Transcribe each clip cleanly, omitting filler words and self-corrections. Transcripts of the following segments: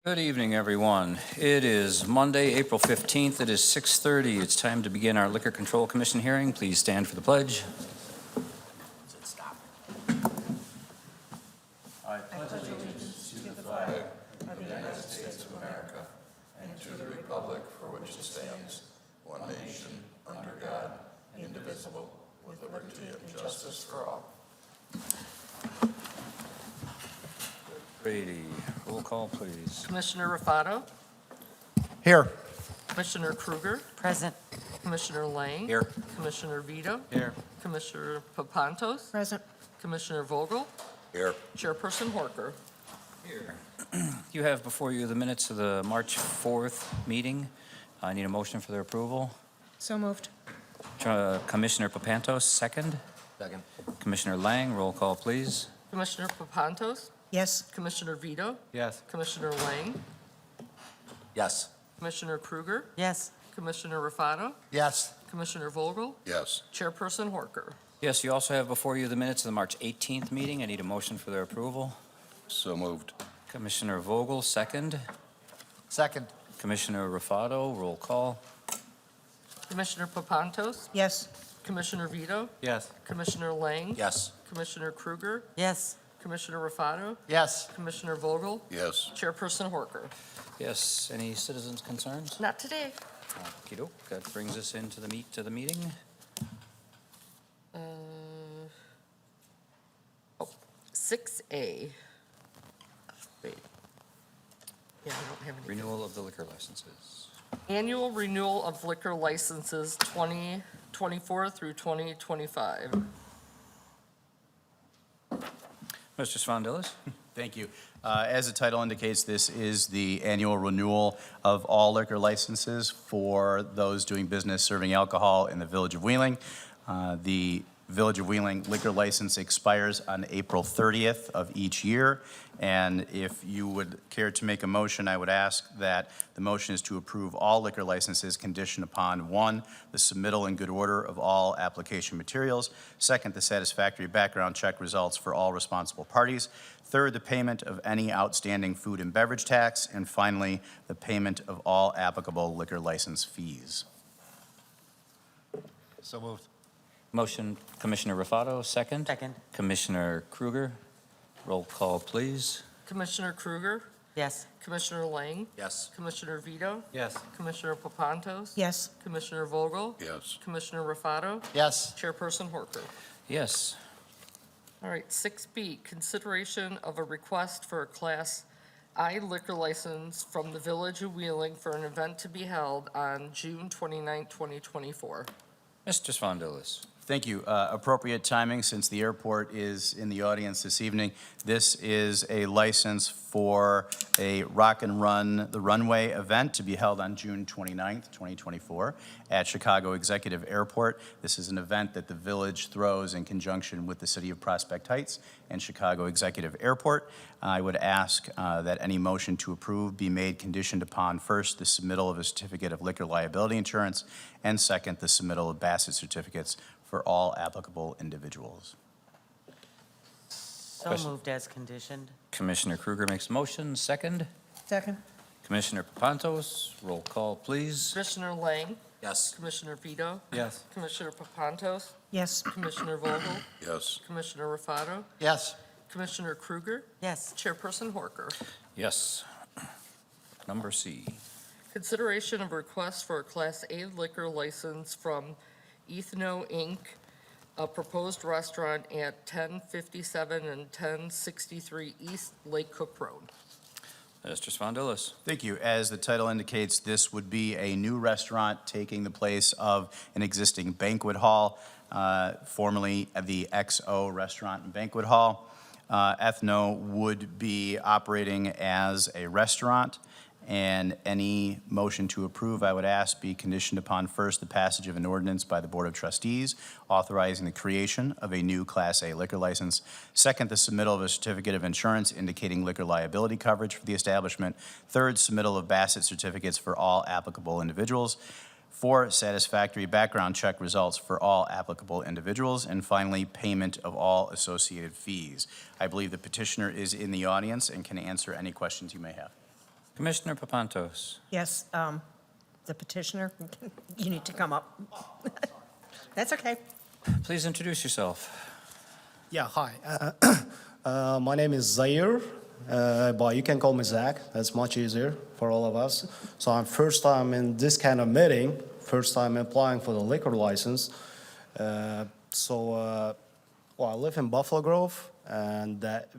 Good evening, everyone. It is Monday, April 15th. It is 6:30. It's time to begin our Liquor Control Commission hearing. Please stand for the pledge. I pledge allegiance to the flag of the United States of America and to the republic for which it stands, one nation, under God, indivisible, with liberty and justice for all. Brady, roll call, please. Commissioner Raffato, Here. Commissioner Kruger, Present. Commissioner Lang. Here. Commissioner Vito. Here. Commissioner Papantos. Present. Commissioner Vogel. Here. Chairperson Horker. Here. You have before you the minutes of the March 4th meeting. I need a motion for their approval. So moved. Commissioner Papantos, second. Second. Commissioner Lang, roll call, please. Commissioner Papantos. Yes. Commissioner Vito. Yes. Commissioner Lang. Yes. Commissioner Kruger. Yes. Commissioner Raffato. Yes. Commissioner Vogel. Yes. Chairperson Horker. Yes, you also have before you the minutes of the March 18th meeting. I need a motion for their approval. So moved. Commissioner Vogel, second. Second. Commissioner Raffato, roll call. Commissioner Papantos. Yes. Commissioner Vito. Yes. Commissioner Lang. Yes. Commissioner Kruger. Yes. Commissioner Raffato. Yes. Commissioner Vogel. Yes. Chairperson Horker. Yes, any citizens' concerns? Not today. Okey-doke, that brings us into the meat of the meeting. 6A. Wait. Yeah, I don't have any. Renewal of the liquor licenses. Annual renewal of liquor licenses 2024 through 2025. Mr. Svandelis? Thank you. As the title indicates, this is the annual renewal of all liquor licenses for those doing business serving alcohol in the Village of Wheeling. The Village of Wheeling liquor license expires on April 30th of each year. And if you would care to make a motion, I would ask that the motion is to approve all liquor licenses conditioned upon, 1, the submittal in good order of all application materials; 2nd, the satisfactory background check results for all responsible parties; 3rd, the payment of any outstanding food and beverage tax; and finally, the payment of all applicable liquor license fees. So moved. Motion, Commissioner Raffato, second. Second. Commissioner Kruger, roll call, please. Commissioner Kruger. Yes. Commissioner Lang. Yes. Commissioner Vito. Yes. Commissioner Papantos. Yes. Commissioner Vogel. Yes. Commissioner Raffato. Yes. Chairperson Horker. Yes. All right, 6B, consideration of a request for a Class I liquor license from the Village of Wheeling for an event to be held on June 29, 2024. Mr. Svandelis? Thank you. Appropriate timing, since the airport is in the audience this evening. This is a license for a Rock and Run the Runway event to be held on June 29th, 2024 at Chicago Executive Airport. This is an event that the village throws in conjunction with the City of Prospect Heights and Chicago Executive Airport. I would ask that any motion to approve be made conditioned upon, 1st, the submittal of a certificate of liquor liability insurance, and 2nd, the submittal of Bassett certificates for all applicable individuals. So Question. moved as conditioned. Commissioner Kruger makes a motion, second. Second. Commissioner Papantos, roll call, please. Commissioner Lang. Yes. Commissioner Vito. Yes. Commissioner Papantos. Yes. Commissioner Vogel. Yes. Commissioner Raffato. Yes. Commissioner Kruger. Yes. Chairperson Horker. Yes. Number C. Consideration of request for a Class A liquor license from Ethno, Inc., a proposed restaurant at 1057 and 1063 East Lake Cook Road. Mr. Svandelis? Thank you. As the title indicates, this would be a new restaurant taking the place of an existing banquet hall, formerly the XO Restaurant and Banquet Hall. Ethno would be operating as a restaurant, and any motion to approve, I would ask, be conditioned upon, 1st, the passage of an ordinance by the Board of Trustees authorizing the creation of a new Class A liquor license; 2nd, the submittal of a certificate of insurance indicating liquor liability coverage for the establishment; 3rd, submittal of Bassett certificates for all applicable individuals; 4, satisfactory background check results for all applicable individuals; and finally, payment of all associated fees. I believe the petitioner is in the audience and can answer any questions you may have. Commissioner Papantos. Yes, the petitioner, you need to come up. That's okay. Please introduce yourself. Yeah, hi. My name is Zaire, but you can call me Zach. That's much easier for all of us. So I'm first time in this kind of meeting, first time applying for the liquor license. Well, I live in Buffalo Grove, and that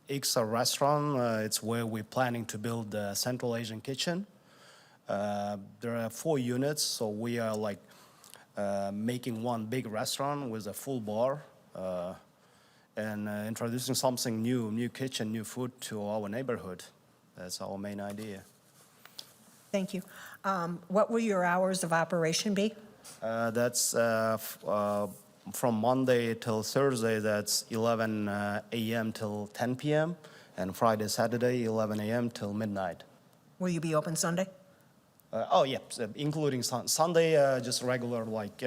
Ixa restaurant, it's where we're planning to build the Central Asian kitchen. There are 4 units, so we are like making one big restaurant with a full bar. And introducing something new kitchen, new food to our neighborhood. That's our main idea. Thank you. What will your hours of operation be? That's from Monday till Thursday, that's 11 a.m. till 10 p.m. And Friday, Saturday, 11 a.m. till midnight. Will you be open Sunday? Including Sunday, just regular like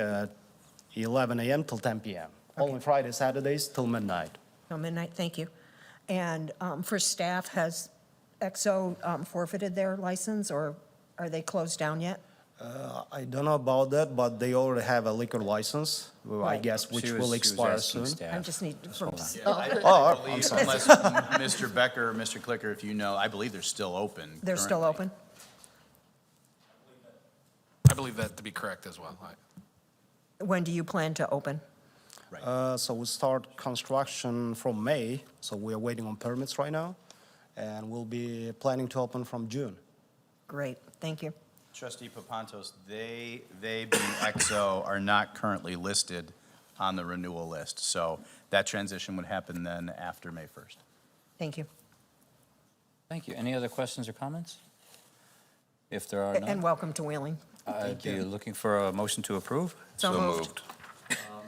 11 a.m. till 10 p.m. Only Friday, Saturdays till midnight. Till midnight, thank you. And for staff, has XO forfeited their license, or are they closed down yet? I don't know about that, but they already have a liquor license, I Right. guess, which She was will expire asking soon. staff. I just need, Hold on. Oh, I'm believe, sorry. unless Mr. Becker or Mr. Clicker, if you know, I believe they're still open. they're still currently. open? I believe that to be correct as well. When do you plan to open? So we start construction from May, so we're waiting on permits right now, and we'll be planning to open from June. Great, thank you. Trustee Papantos, they being XO are not currently listed on the renewal list. So that transition would happen then after May 1st. Thank you. Thank you. Any other questions or comments? If there are And none, welcome to Wheeling. be you looking for a motion to approve? So moved.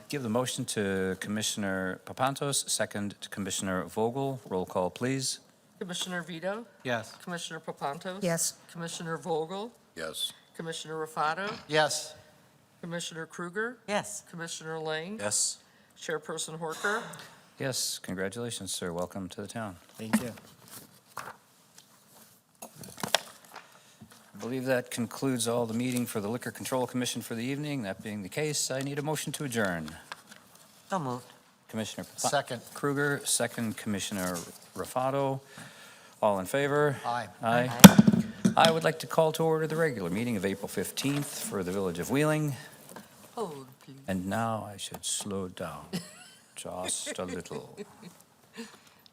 Give the motion to Commissioner Papantos, second to Commissioner Vogel. Roll call, please. Commissioner Vito? Yes. Commissioner Papantos? Yes. Commissioner Vogel? Yes. Commissioner Raffato? Yes. Commissioner Kruger? Yes. Commissioner Lang? Yes. Chairperson Horker? Yes, congratulations, sir. Welcome to the town. Thank you. I believe that concludes all the meeting for the Liquor Control Commission for the evening. That being the case, I need a motion to adjourn. So moved. Commissioner Second. Kruger, second Commissioner Raffato. All in favor? Aye. Aye. I would like to call to order the regular meeting of April 15th for the Village of Wheeling. Hold, please. And now I should slow down just a little.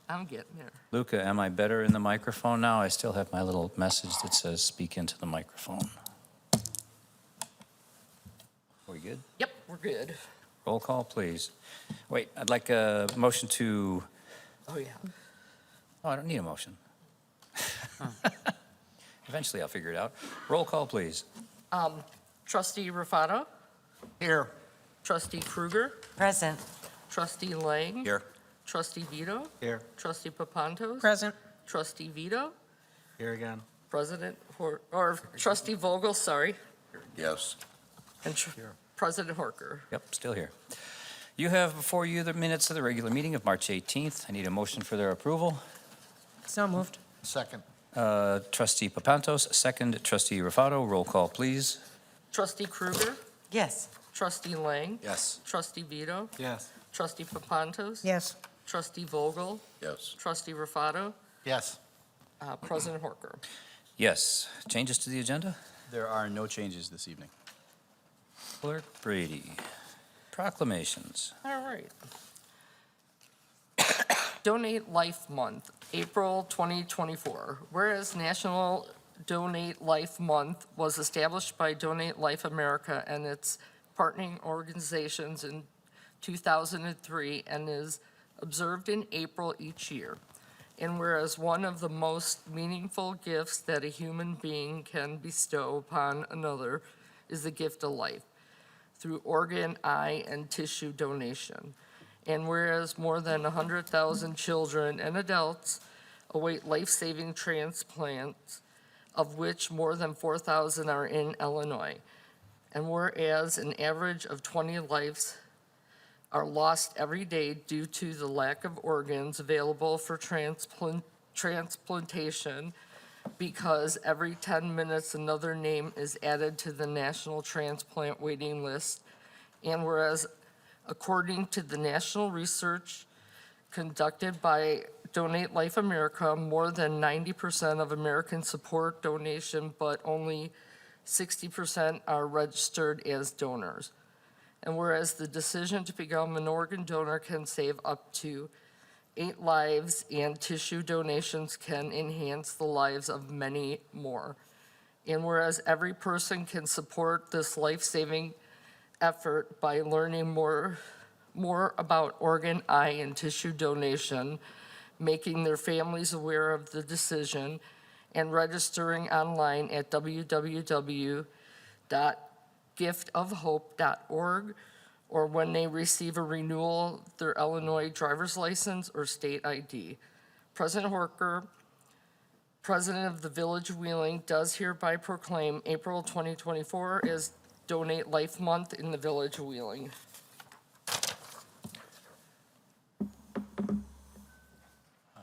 I'm getting there. Luca, am I better in the microphone now? I still have my little message that says speak into the microphone. Are we good? Yep, we're good. Roll call, please. Wait, I'd like a motion to, Oh, yeah. oh, I don't need a motion. Eventually I'll figure it out. Roll call, please. Trustee Raffato? Here. Trustee Kruger? Present. Trustee Lang? Here. Trustee Vito? Here. Trustee Papantos? Present. Trustee Vito? Here again. Trustee Vogel, sorry, Yes. and President Horker. Yep, still here. You have before you the minutes of the regular meeting of March 18th. I need a motion for their approval. So moved. Second. Trustee Papantos, second. Trustee Raffato, roll call, please. Trustee Kruger? Yes. Trustee Lang? Yes. Trustee Vito? Yes. Trustee Papantos? Yes. Trustee Vogel? Yes. Trustee Raffato? Yes. President Horker. Yes. Changes to the agenda? There are no changes this evening. Clerk Brady. Proclamations. All right. Donate Life Month, April 2024. Whereas National Donate Life Month was established by Donate Life America and its partnering organizations in 2003 and is observed in April each year. And whereas one of the most meaningful gifts that a human being can bestow upon another is the gift of life through organ, eye, and tissue donation. And whereas more than 100,000 children and adults await life-saving transplants, of which more than 4,000 are in Illinois. And whereas an average of 20 lives are lost every day due to the lack of organs available for transplantation because every 10 minutes another name is added to the national transplant waiting list. And whereas according to the national research conducted by Donate Life America, more than 90% of Americans support donation, but only 60% are registered as donors. And whereas the decision to become an organ donor can save up to 8 lives, and tissue donations can enhance the lives of many more. And whereas every person can support this life-saving effort by learning more about organ, eye, and tissue donation, making their families aware of the decision, and registering online at www.giftofhope.org, or when they receive a renewal, their Illinois driver's license or state ID. President Horker, President of the Village of Wheeling, does hereby proclaim April 2024 as Donate Life Month in the Village of Wheeling.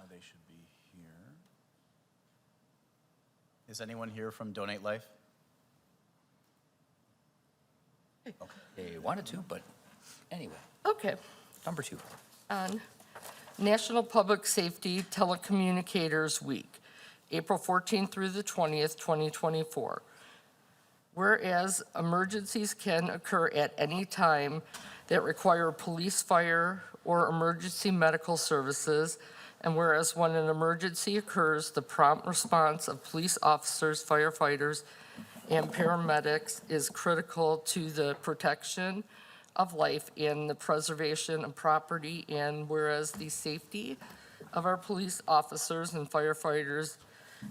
They should be here. Is anyone here from Donate Life? They wanted to, but anyway, Okay. number 2. On National Public Safety Telecommunicators Week, April 14th through the 20th, 2024. Whereas emergencies can occur at any time that require police, fire, or emergency medical services, and whereas when an emergency occurs, the prompt response of police officers, firefighters, and paramedics is critical to the protection of life and the preservation of property, and whereas the safety of our police officers and firefighters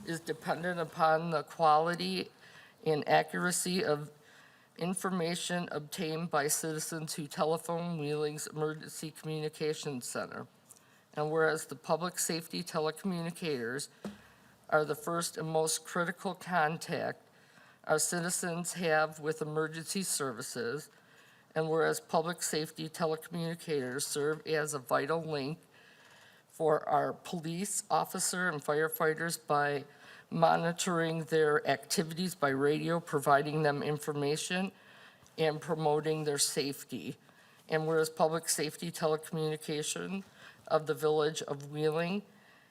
is dependent upon the quality and accuracy of information obtained by citizens who telephone Wheeling's Emergency Communications Center. And whereas the public safety telecommunicators are the first and most critical contact our citizens have with emergency services, and whereas public safety telecommunicators serve as a vital link for our police officer and firefighters by monitoring their activities by radio, providing them information, and promoting their safety. And whereas public safety telecommunication of the Village of Wheeling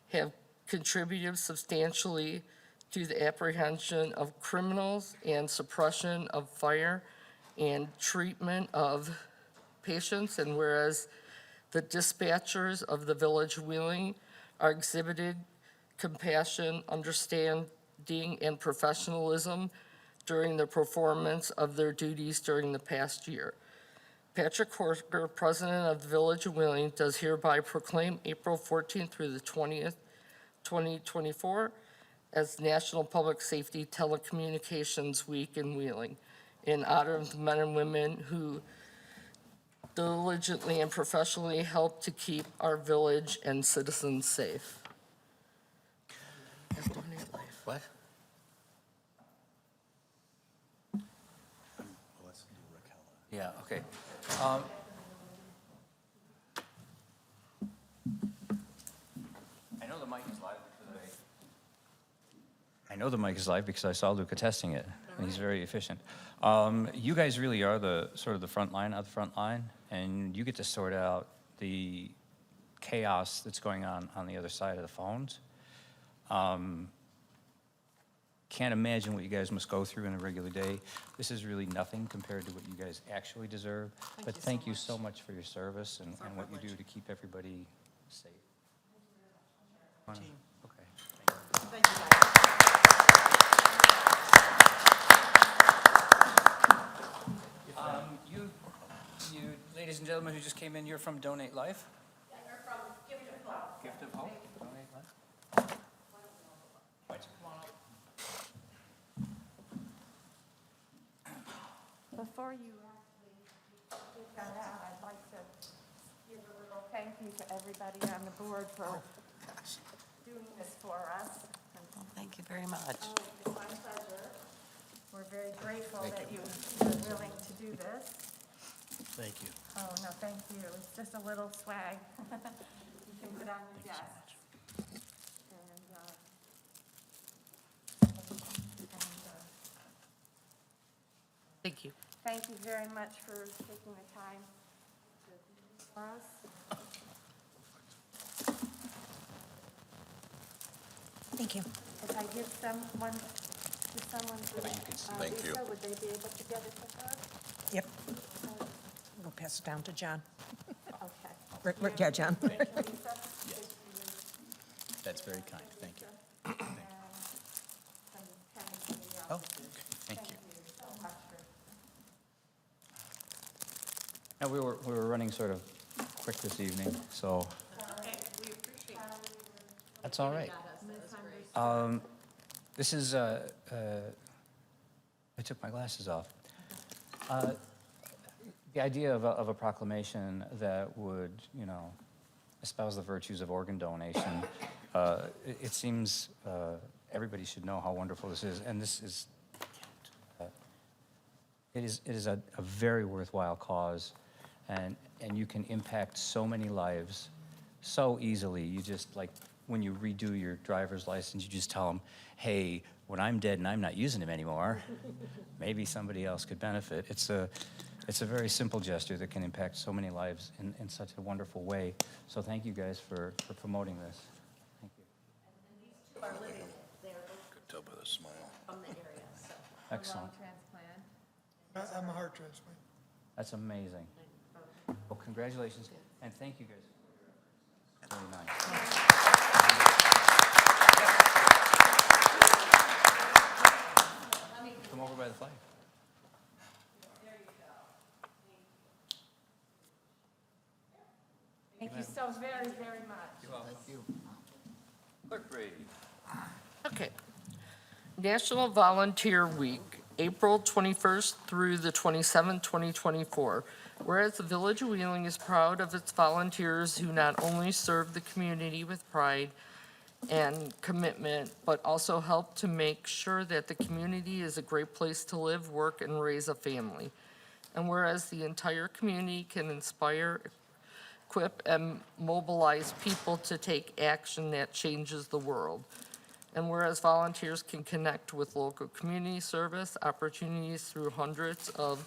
have contributed substantially to the apprehension of criminals and suppression of fire and treatment of patients, and whereas the dispatchers of the Village of Wheeling are exhibited compassion, understanding, and professionalism during the performance of their duties during the past year. Patrick Horker, President of the Village of Wheeling, does hereby proclaim April 14th through the 20th, 2024 as National Public Safety Telecommunications Week in Wheeling, in honor of the men and women who diligently and professionally help to keep our village and citizens safe. What? Yeah, okay. I know the mic is live because I saw Luca testing it, and he's very efficient. You guys really are the sort of the front line of the front line, and you get to sort out the chaos that's going on the other side of the phones. Can't imagine what you guys must go through in a regular day. This is really nothing compared to what you guys actually deserve. But thank you so much for your service and what you do to keep everybody safe. Okay. Thank you, guys. You, ladies and gentlemen who just came in, you're from Donate Life? Yeah, you're from Gift of Hope. Gift of Hope? Donate Life? Before you actually get that out, I'd like to give a little thank you to everybody on the board for doing this for us. Thank you very much. Oh, it's my pleasure. We're very grateful that you're willing to do this. Thank you. Oh, no, thank you. It's just a little swag you can put on your desk. And you. Thank you very much for taking the time to be for us. Thank you. If I give someone, to someone, Thank you. Lisa, would they be able to get it to her? Yep. We'll pass it down to John. Okay. Yeah, John. Lisa? That's very kind, thank you. And some pennies for the Oh, office. okay, thank you. So much for Now, we were running sort of quick this evening, so. That's all right. This is, I took my glasses off. The idea of a proclamation that would, you know, espouse the virtues of organ donation, it seems everybody should know how wonderful this is, and this is, it is a very worthwhile cause, and you can impact so many lives so easily. You just, like, when you redo your driver's license, you just tell them, hey, when I'm dead and I'm not using him anymore, maybe somebody else could benefit. It's a very simple gesture that can impact so many lives in such a wonderful way. So thank you guys for promoting this. Thank you. And these two are living it. They're Could tell by the smile. from the area, so. Excellent. transplant. I'm a heart transplant. That's amazing. Well, congratulations, and thank you guys. Very nice. Come over by the flag. Thank you so very, very much. Clerk Brady. Okay. National Volunteer Week, April 21st through the 27th, 2024. Whereas the Village of Wheeling is proud of its volunteers who not only serve the community with pride and commitment, but also help to make sure that the community is a great place to live, work, and raise a family. And whereas the entire community can inspire, equip, and mobilize people to take action that changes the world. And whereas volunteers can connect with local community service opportunities through hundreds of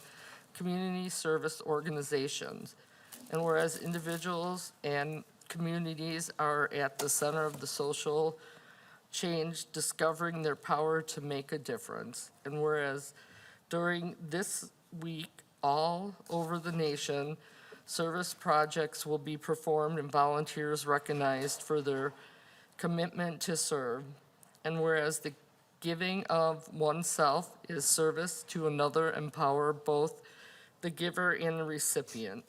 community service organizations. And whereas individuals and communities are at the center of the social change, discovering their power to make a difference. And whereas during this week, all over the nation, service projects will be performed and volunteers recognized for their commitment to serve. And whereas the giving of oneself is service to another, empower both the giver and the recipient.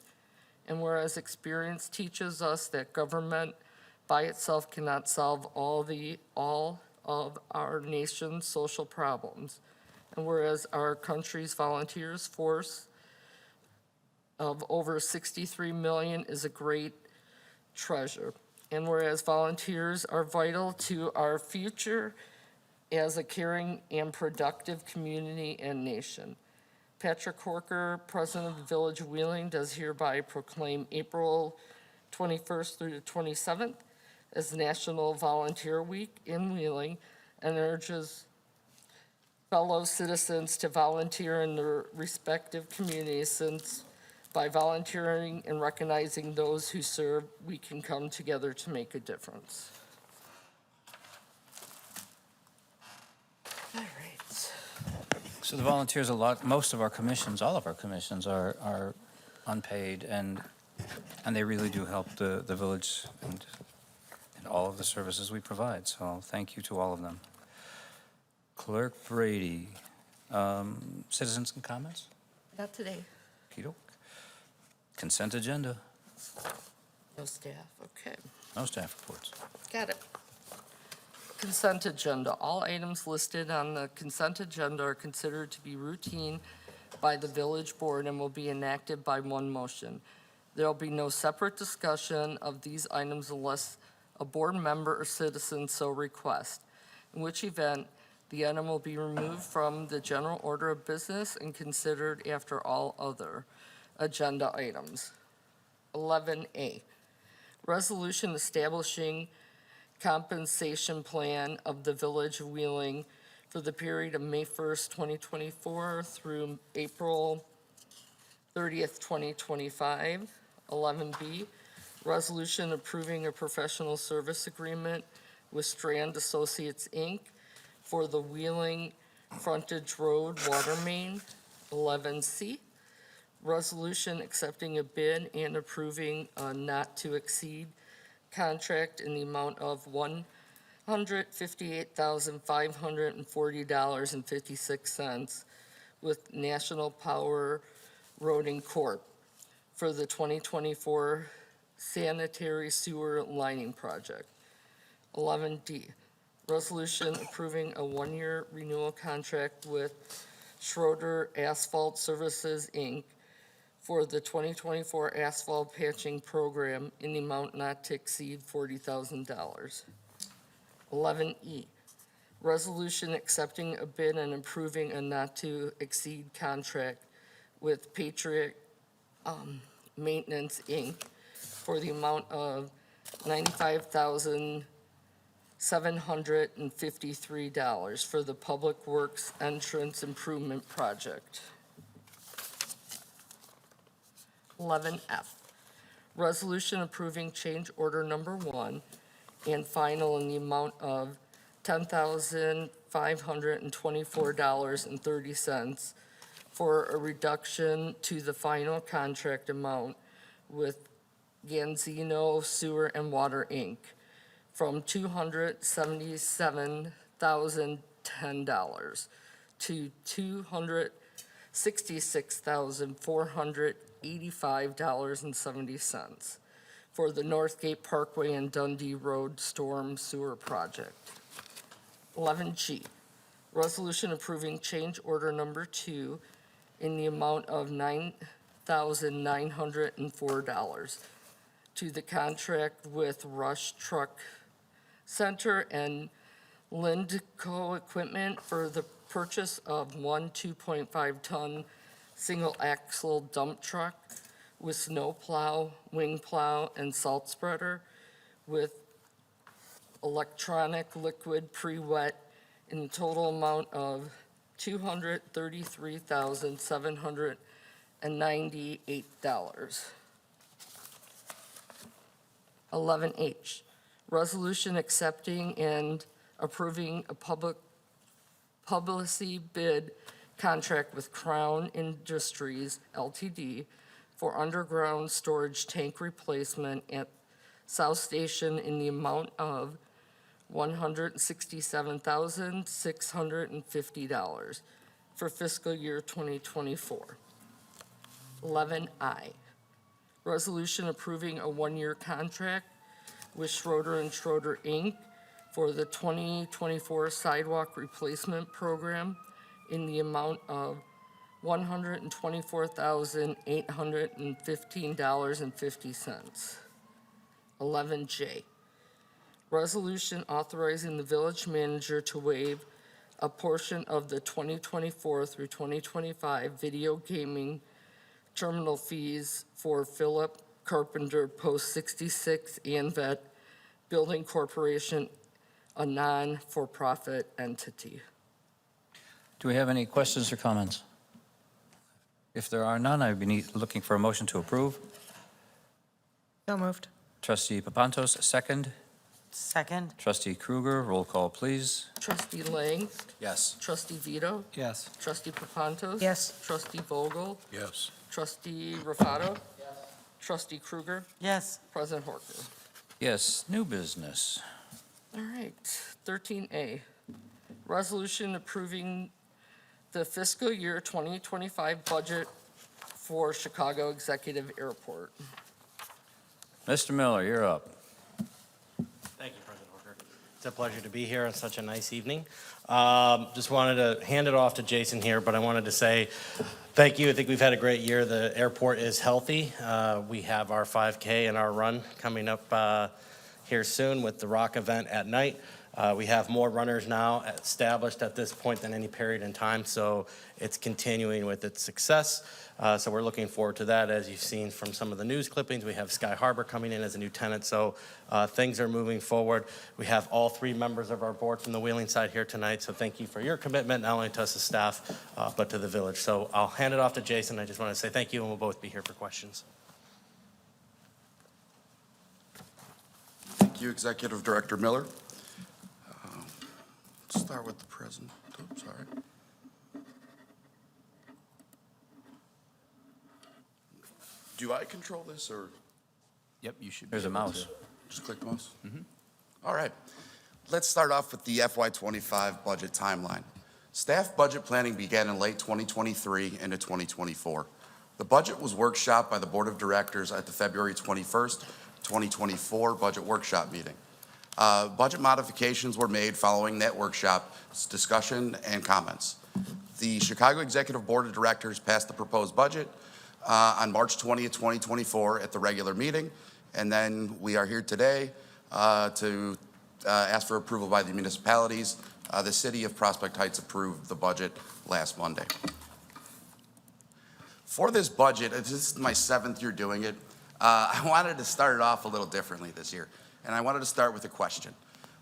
And whereas experience teaches us that government by itself cannot solve all of our nation's social problems. And whereas our country's volunteers force of over 63 million is a great treasure. And whereas volunteers are vital to our future as a caring and productive community and nation. Patrick Horker, President of the Village of Wheeling, does hereby proclaim April 21st through the 27th as National Volunteer Week in Wheeling and urges fellow citizens to volunteer in their respective communities, since by volunteering and recognizing those who serve, we can come together to make a difference. All right. So the volunteers, most of our commissions, all of our commissions are unpaid, and they really do help the village and all of the services we provide. So thank you to all of them. Clerk Brady, citizens and comments? Not today. Okey-doke. Consent agenda, No staff, okay. no staff reports. Got it. Consent agenda. All items listed on the consent agenda are considered to be routine by the village board and will be enacted by one motion. There will be no separate discussion of these items unless a board member or citizen so requests, in which event the item will be removed from the general order of business and considered after all other agenda items. 11A, resolution establishing compensation plan of the Village of Wheeling for the period of May 1st, 2024 through April 30th, 2025. 11B, resolution approving a professional service agreement with Strand Associates, Inc. for the Wheeling Frontage Road Water Main. 11C, resolution accepting a bid and approving a not-to-exceed contract in the amount of $158,540.56 with National Power Roading Corp. for the 2024 sanitary sewer lining project. 11D, resolution approving a one-year renewal contract with Schroeder Asphalt Services, Inc. for the 2024 asphalt patching program in the amount not to exceed $40,000. 11E, resolution accepting a bid and approving a not-to-exceed contract with Patriot Maintenance, Inc. for the amount of $95,753 for the Public Works Entrance Improvement Project. 11F, resolution approving change order number 1 and final in the amount of $10,524.30 for a reduction to the final contract amount with Ganzino Sewer and Water, Inc. from $277,010 to $266,485.70 for the Northgate Parkway and Dundee Road Storm Sewer Project. 11G, resolution approving change order number 2 in the amount of $9,904 to the contract with Rush Truck Center and Lindco Equipment for the purchase of one 2.5-ton single-axle dump truck with snow plow, wing plow, and salt spreader with electronic liquid pre-wet in the total amount of $233,798. 11H, resolution accepting and approving a publicity bid contract with Crown Industries Ltd. for underground storage tank replacement at South Station in the amount of $167,650 for fiscal year 2024. 11I, resolution approving a one-year contract with Schroeder and Schroeder, Inc. for the 2024 sidewalk replacement program in the amount of $124,815.50. 11J, resolution authorizing the village manager to waive a portion of the 2024 through 2025 video gaming terminal fees for Philip Carpenter Post 66 ANVET Building Corporation, a non-for-profit entity. Do we have any questions or comments? If there are none, I would be looking for a motion to approve. So moved. Trustee Papantos, second. Second. Trustee Kruger, roll call, please. Trustee Lang, Yes. trustee Vito, Yes. trustee Papantos. Yes. Trustee Vogel, Yes. trustee Rafato. Trustee Kruger, Yes. President Horker. Yes, new business. All right, 13A, resolution approving the fiscal year 2025 budget for Chicago Executive Airport. Mr. Miller, you're up. Thank you, President Hooker. It's a pleasure to be here on such a nice evening. Just wanted to hand it off to Jason here, but I wanted to say thank you. I think we've had a great year. The airport is healthy. We have our 5K and our run coming up here soon with the rock event at night. We have more runners now established at this point than any period in time, so it's continuing with its success. So we're looking forward to that. As you've seen from some of the news clippings, we have Sky Harbor coming in as a new tenant, so things are moving forward. We have all 3 members of our board from the Wheeling side here tonight, so thank you for your commitment, not only to us as staff, but to the village. So I'll hand it off to Jason. I just want to say thank you, and we'll both be here for questions. Thank you, Executive Director Miller. Let's start with the present. Oops, sorry. Do I control this, or Yep, you should. There's a mouse. just click the mouse? All right. Let's start off with the FY25 budget timeline. Staff budget planning began in late 2023 into 2024. The budget was workshopped by the Board of Directors at the February 21st, 2024 budget workshop meeting. Budget modifications were made following that workshop's discussion and comments. The Chicago Executive Board of Directors passed the proposed budget on March 20th, 2024 at the regular meeting, and then we are here today to ask for approval by the municipalities. The City of Prospect Heights approved the budget last Monday. For this budget, this is my 7th year doing it, I wanted to start it off a little differently this year, and I wanted to start with a question.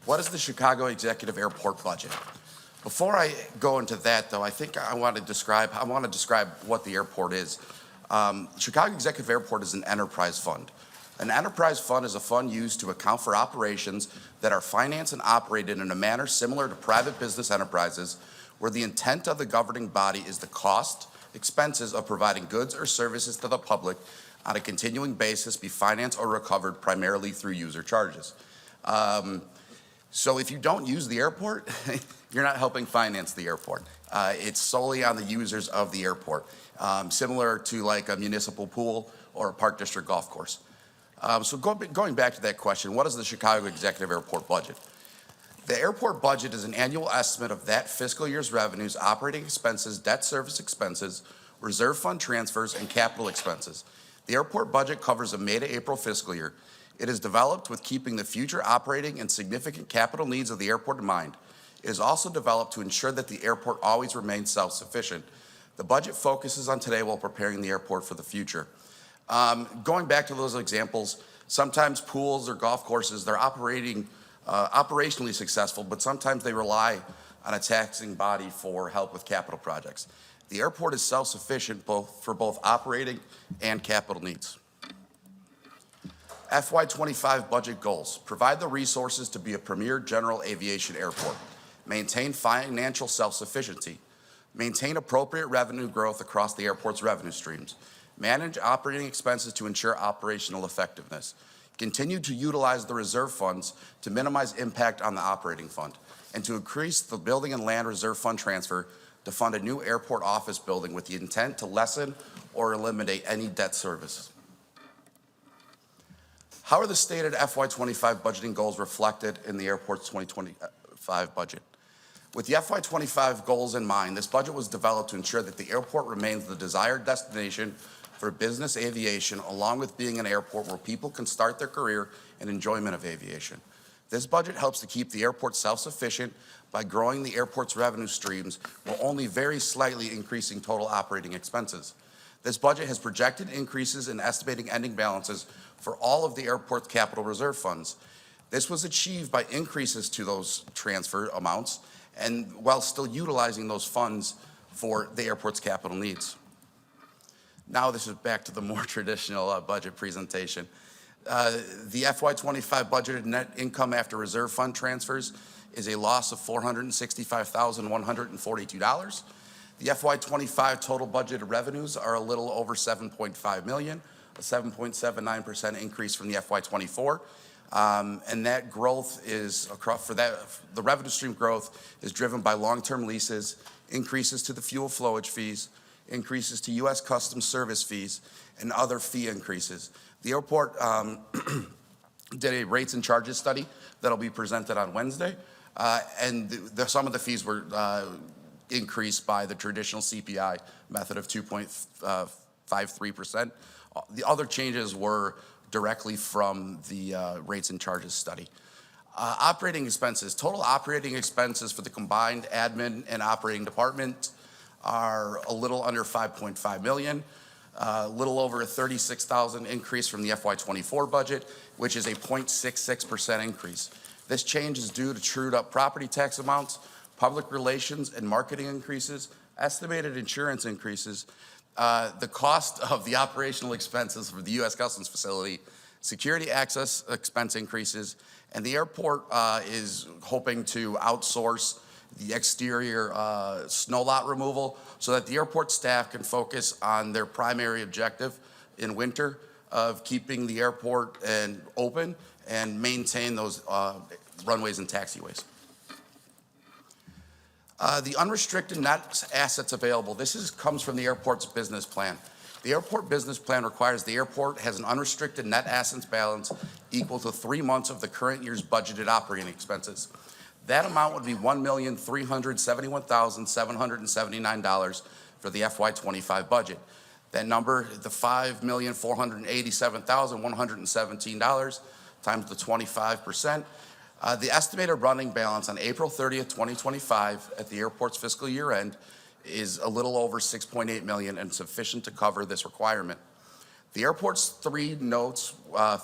What is the Chicago Executive Airport budget? Before I go into that, though, I think I want to describe what the airport is. Chicago Executive Airport is an enterprise fund. An enterprise fund is a fund used to account for operations that are financed and operated in a manner similar to private business enterprises, where the intent of the governing body is the cost, expenses of providing goods or services to the public on a continuing basis be financed or recovered primarily through user charges. So if you don't use the airport, you're not helping finance the airport. It's solely on the users of the airport, similar to like a municipal pool or a park district golf course. So going back to that question, what is the Chicago Executive Airport budget? The airport budget is an annual estimate of that fiscal year's revenues, operating expenses, debt service expenses, reserve fund transfers, and capital expenses. The airport budget covers a May to April fiscal year. It is developed with keeping the future operating and significant capital needs of the airport in mind. It is also developed to ensure that the airport always remains self-sufficient. The budget focuses on today while preparing the airport for the future. Going back to those examples, sometimes pools or golf courses, they're operationally successful, but sometimes they rely on a taxing body for help with capital projects. The airport is self-sufficient for both operating and capital needs. FY25 budget goals: provide the resources to be a premier general aviation airport, maintain financial self-sufficiency, maintain appropriate revenue growth across the airport's revenue streams, manage operating expenses to ensure operational effectiveness, continue to utilize the reserve funds to minimize impact on the operating fund, and to increase the building and land reserve fund transfer to fund a new airport office building with the intent to lessen or eliminate any debt service. How are the stated FY25 budgeting goals reflected in the airport's 2025 budget? With the FY25 goals in mind, this budget was developed to ensure that the airport remains the desired destination for business aviation, along with being an airport where people can start their career and enjoyment of aviation. This budget helps to keep the airport self-sufficient by growing the airport's revenue streams while only very slightly increasing total operating expenses. This budget has projected increases in estimating ending balances for all of the airport's capital reserve funds. This was achieved by increases to those transfer amounts and while still utilizing those funds for the airport's capital needs. Now this is back to the more traditional budget presentation. The FY25 budgeted net income after reserve fund transfers is a loss of $465,142. The FY25 total budgeted revenues are a little over $7.5 million, a 7.79% increase from the FY24. And that growth is across, the revenue stream growth is driven by long-term leases, increases to the fuel flowage fees, increases to U.S. Customs Service fees, and other fee increases. The airport did a rates and charges study that'll be presented on Wednesday, and some of the fees were increased by the traditional CPI method of 2.53%. The other changes were directly from the rates and charges study. Operating expenses, total operating expenses for the combined admin and operating department are a little under 5.5 million, a little over a 36,000 increase from the FY24 budget, which is a 0.66% increase. This change is due to trued up property tax amounts, public relations and marketing increases, estimated insurance increases, the cost of the operational expenses for the U.S. Customs facility, security access expense increases, and the airport is hoping to outsource the exterior snow lot removal so that the airport staff can focus on their primary objective in winter of keeping the airport open and maintain those runways and taxiways. The unrestricted net assets available, comes from the airport's business plan. The airport business plan requires the airport has an unrestricted net assets balance equal to 3 months of the current year's budgeted operating expenses. That amount would be $1,371,779 for the FY25 budget. That number, the $5,487,117 times the 25%. The estimated running balance on April 30th, 2025 at the airport's fiscal year end is a little over 6.8 million and sufficient to cover this requirement. The airport's 3 notes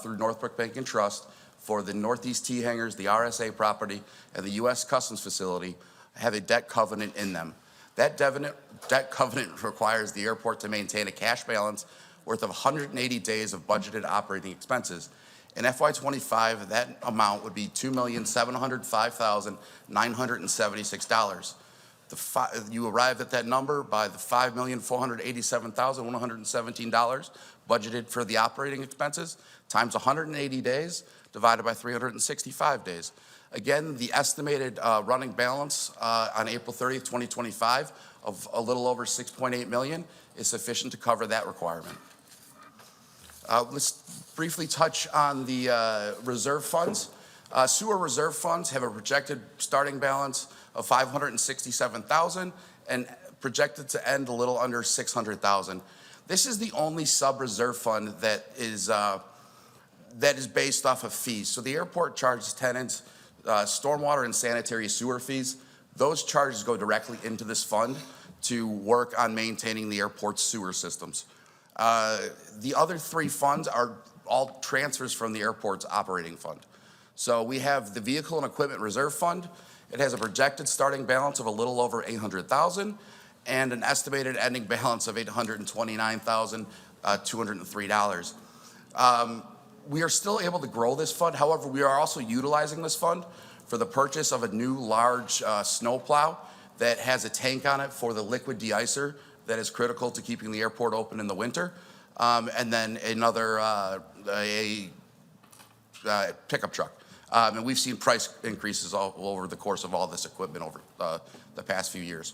through Northbrook Bank and Trust for the Northeast T hangars, the RSA property, and the U.S. Customs facility have a debt covenant in them. That debt covenant requires the airport to maintain a cash balance worth of 180 days of budgeted operating expenses. In FY25, that amount would be $2,705,976. You arrive at that number by the $5,487,117 budgeted for the operating expenses times 180 days divided by 365 days. Again, the estimated running balance on April 30th, 2025 of a little over 6.8 million is sufficient to cover that requirement. Let's briefly touch on the reserve funds. Sewer reserve funds have a projected starting balance of 567,000 and projected to end a little under 600,000. This is the only sub-reserve fund that is based off of fees. So the airport charges tenants stormwater and sanitary sewer fees. Those charges go directly into this fund to work on maintaining the airport's sewer systems. The other 3 funds are all transfers from the airport's operating fund. So we have the Vehicle and Equipment Reserve Fund. It has a projected starting balance of a little over 800,000 and an estimated ending balance of $829,203. We are still able to grow this fund. However, we are also utilizing this fund for the purchase of a new large snow plow that has a tank on it for the liquid de-icer that is critical to keeping the airport open in the winter. And then another pickup truck. And we've seen price increases all over the course of all this equipment over the past few years.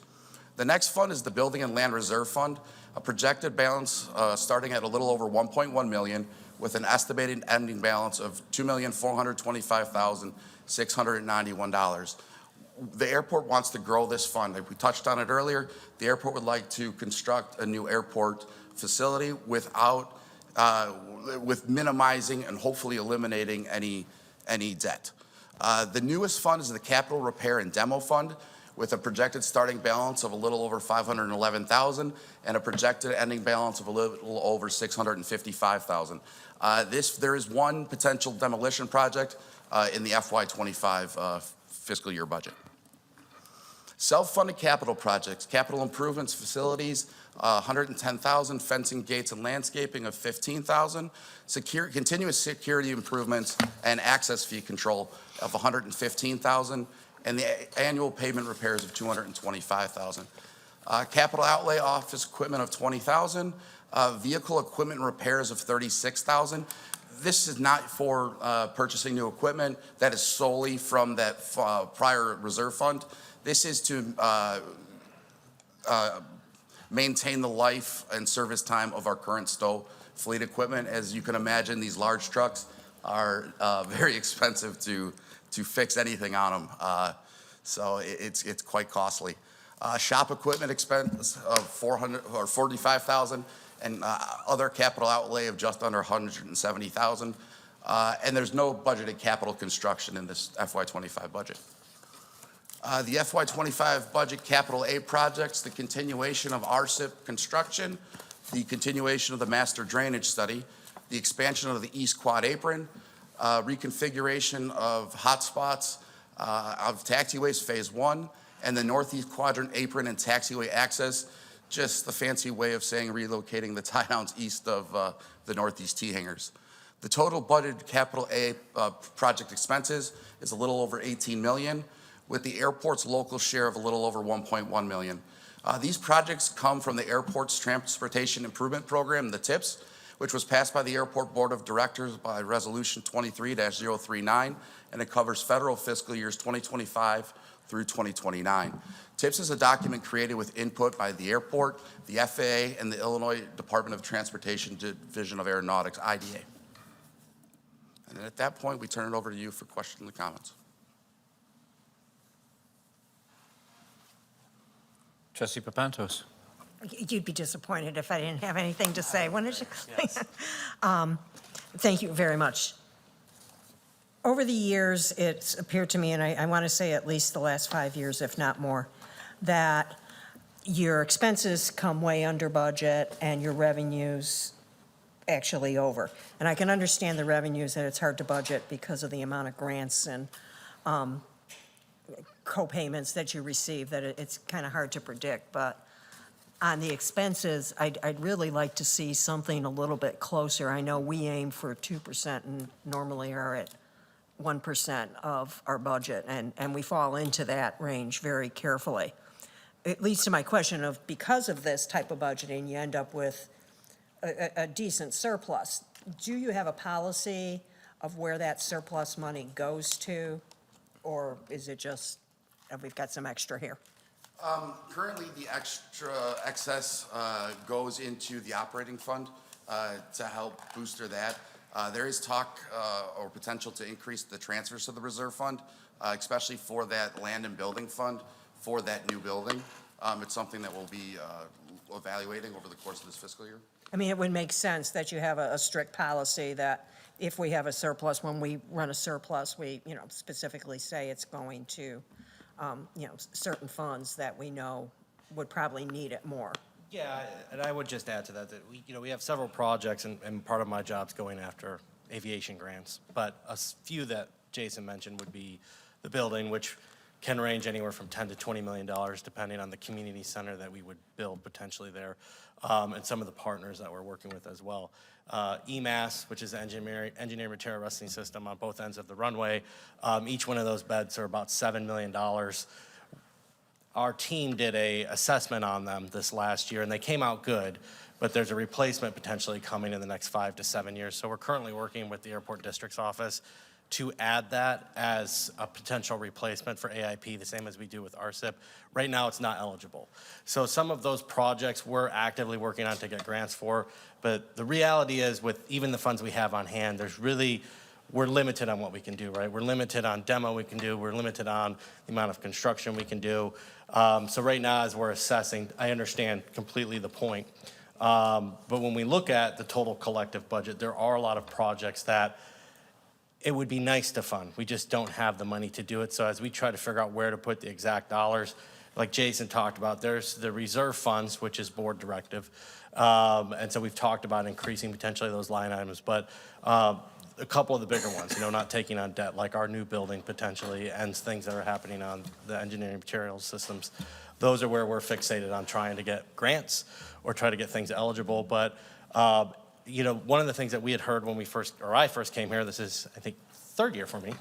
The next fund is the Building and Land Reserve Fund, a projected balance starting at a little over 1.1 million with an estimated ending balance of $2,425,691. The airport wants to grow this fund. Like we touched on it earlier, the airport would like to construct a new airport facility with minimizing and hopefully eliminating any debt. The newest fund is the Capital Repair and Demo Fund with a projected starting balance of a little over 511,000 and a projected ending balance of a little over 655,000. There is one potential demolition project in the FY25 fiscal year budget. Self-funded capital projects, capital improvements, facilities, 110,000, fencing, gates, and landscaping of 15,000, continuous security improvements and access fee control of 115,000, and the annual pavement repairs of 225,000. Capital outlay office equipment of 20,000, vehicle equipment repairs of 36,000. This is not for purchasing new equipment. That is solely from that prior reserve fund. This is to maintain the life and service time of our current stow fleet equipment. As you can imagine, these large trucks are very expensive to fix anything on them. So it's quite costly. Shop equipment expense of 45,000 and other capital outlay of just under 170,000. And there's no budgeted capital construction in this FY25 budget. The FY25 budget capital A projects, the continuation of RSIP construction, the continuation of the master drainage study, the expansion of the East Quad apron, reconfiguration of hotspots of taxiways Phase 1, and the Northeast Quadrant apron and taxiway access, just the fancy way of saying relocating the tie downs east of the Northeast T-hangers. The total budgeted capital A project expenses is a little over 18 million, with the airport's local share of a little over 1.1 million. These projects come from the airport's Transportation Improvement Program, the TIPS, which was passed by the Airport Board of Directors by Resolution 23-039, and it covers federal fiscal years 2025 through 2029. TIPS is a document created with input by the airport, the FAA, and the Illinois Department of Transportation Division of Aeronautics, IDA. And then at that point, we turn it over to you for questions and comments. Trustee Papantos. You'd be disappointed if I didn't have anything to say, wouldn't you? Thank you very much. Over the years, it's appeared to me, and I want to say at least the last 5 years, if not more, that your expenses come way under budget and your revenues actually over. And I can understand the revenues, that it's hard to budget because of the amount of grants and co-payments that you receive, that it's kind of hard to predict. But on the expenses, I'd really like to see something a little bit closer. I know we aim for 2% and normally are at 1% of our budget, and we fall into that range very carefully. It leads to my question of, because of this type of budgeting, you end up with a decent surplus. Do you have a policy of where that surplus money goes to, or is it just, we've got some extra here? Currently, the excess goes into the operating fund to help booster that. There is talk or potential to increase the transfers to the reserve fund, especially for that land and building fund for that new building. It's something that we'll be evaluating over the course of this fiscal year. I mean, it would make sense that you have a strict policy that if we have a surplus, when we run a surplus, we, specifically say it's going to, certain funds that we know would probably need it more. Yeah, and I would just add to that, we have several projects, and part of my job's going after aviation grants. But a few that Jason mentioned would be the building, which can range anywhere from $10 to $20 million, depending on the community center that we would build potentially there, and some of the partners that we're working with as well. EMAS, which is the engineering material arresting system on both ends of the runway. Each one of those beds are about $7 million. Our team did a assessment on them this last year, and they came out good, but there's a replacement potentially coming in the next 5 to 7 years. So we're currently working with the airport district's office to add that as a potential replacement for AIP, the same as we do with RSIP. Right now, it's not eligible. So some of those projects we're actively working on to get grants for, but the reality is, with even the funds we have on hand, we're limited on what we can do, right? We're limited on demo we can do. We're limited on the amount of construction we can do. So right now, as we're assessing, I understand completely the point. But when we look at the total collective budget, there are a lot of projects that it would be nice to fund. We just don't have the money to do it. So as we try to figure out where to put the exact dollars, like Jason talked about, there's the reserve funds, which is board directive. And so we've talked about increasing potentially those line items. But a couple of the bigger ones, not taking on debt, like our new building potentially, and things that are happening on the engineering materials systems. Those are where we're fixated on trying to get grants or try to get things eligible. But one of the things that we had heard when I first came here, this is, I think, third year for me,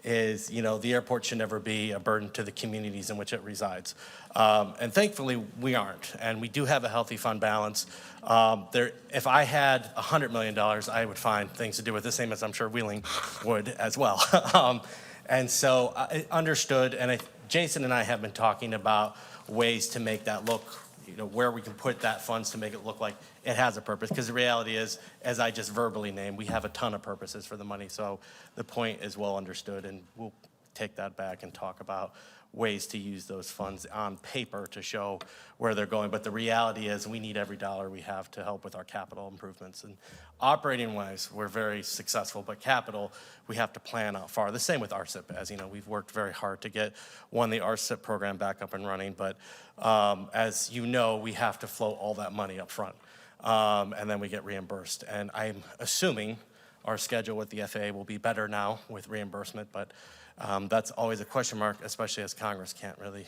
is, the airport should never be a burden to the communities in which it resides. And thankfully, we aren't. And we do have a healthy fund balance. If I had $100 million, I would find things to do with the same as I'm sure Wheeling would as well. And so I understood, and Jason and I have been talking about ways to make that look, where we can put that funds to make it look like it has a purpose. Because the reality is, as I just verbally named, we have a ton of purposes for the money. So the point is well understood, and we'll take that back and talk about ways to use those funds on paper to show where they're going. But the reality is we need every dollar we have to help with our capital improvements. And operating wise, we're very successful, but capital, we have to plan out far. The same with RSIP. As you know, we've worked very hard to get, the RSIP program back up and running. But as you know, we have to flow all that money up front. And then we get reimbursed. And I'm assuming our schedule with the FAA will be better now with reimbursement, but that's always a question mark, especially as Congress can't really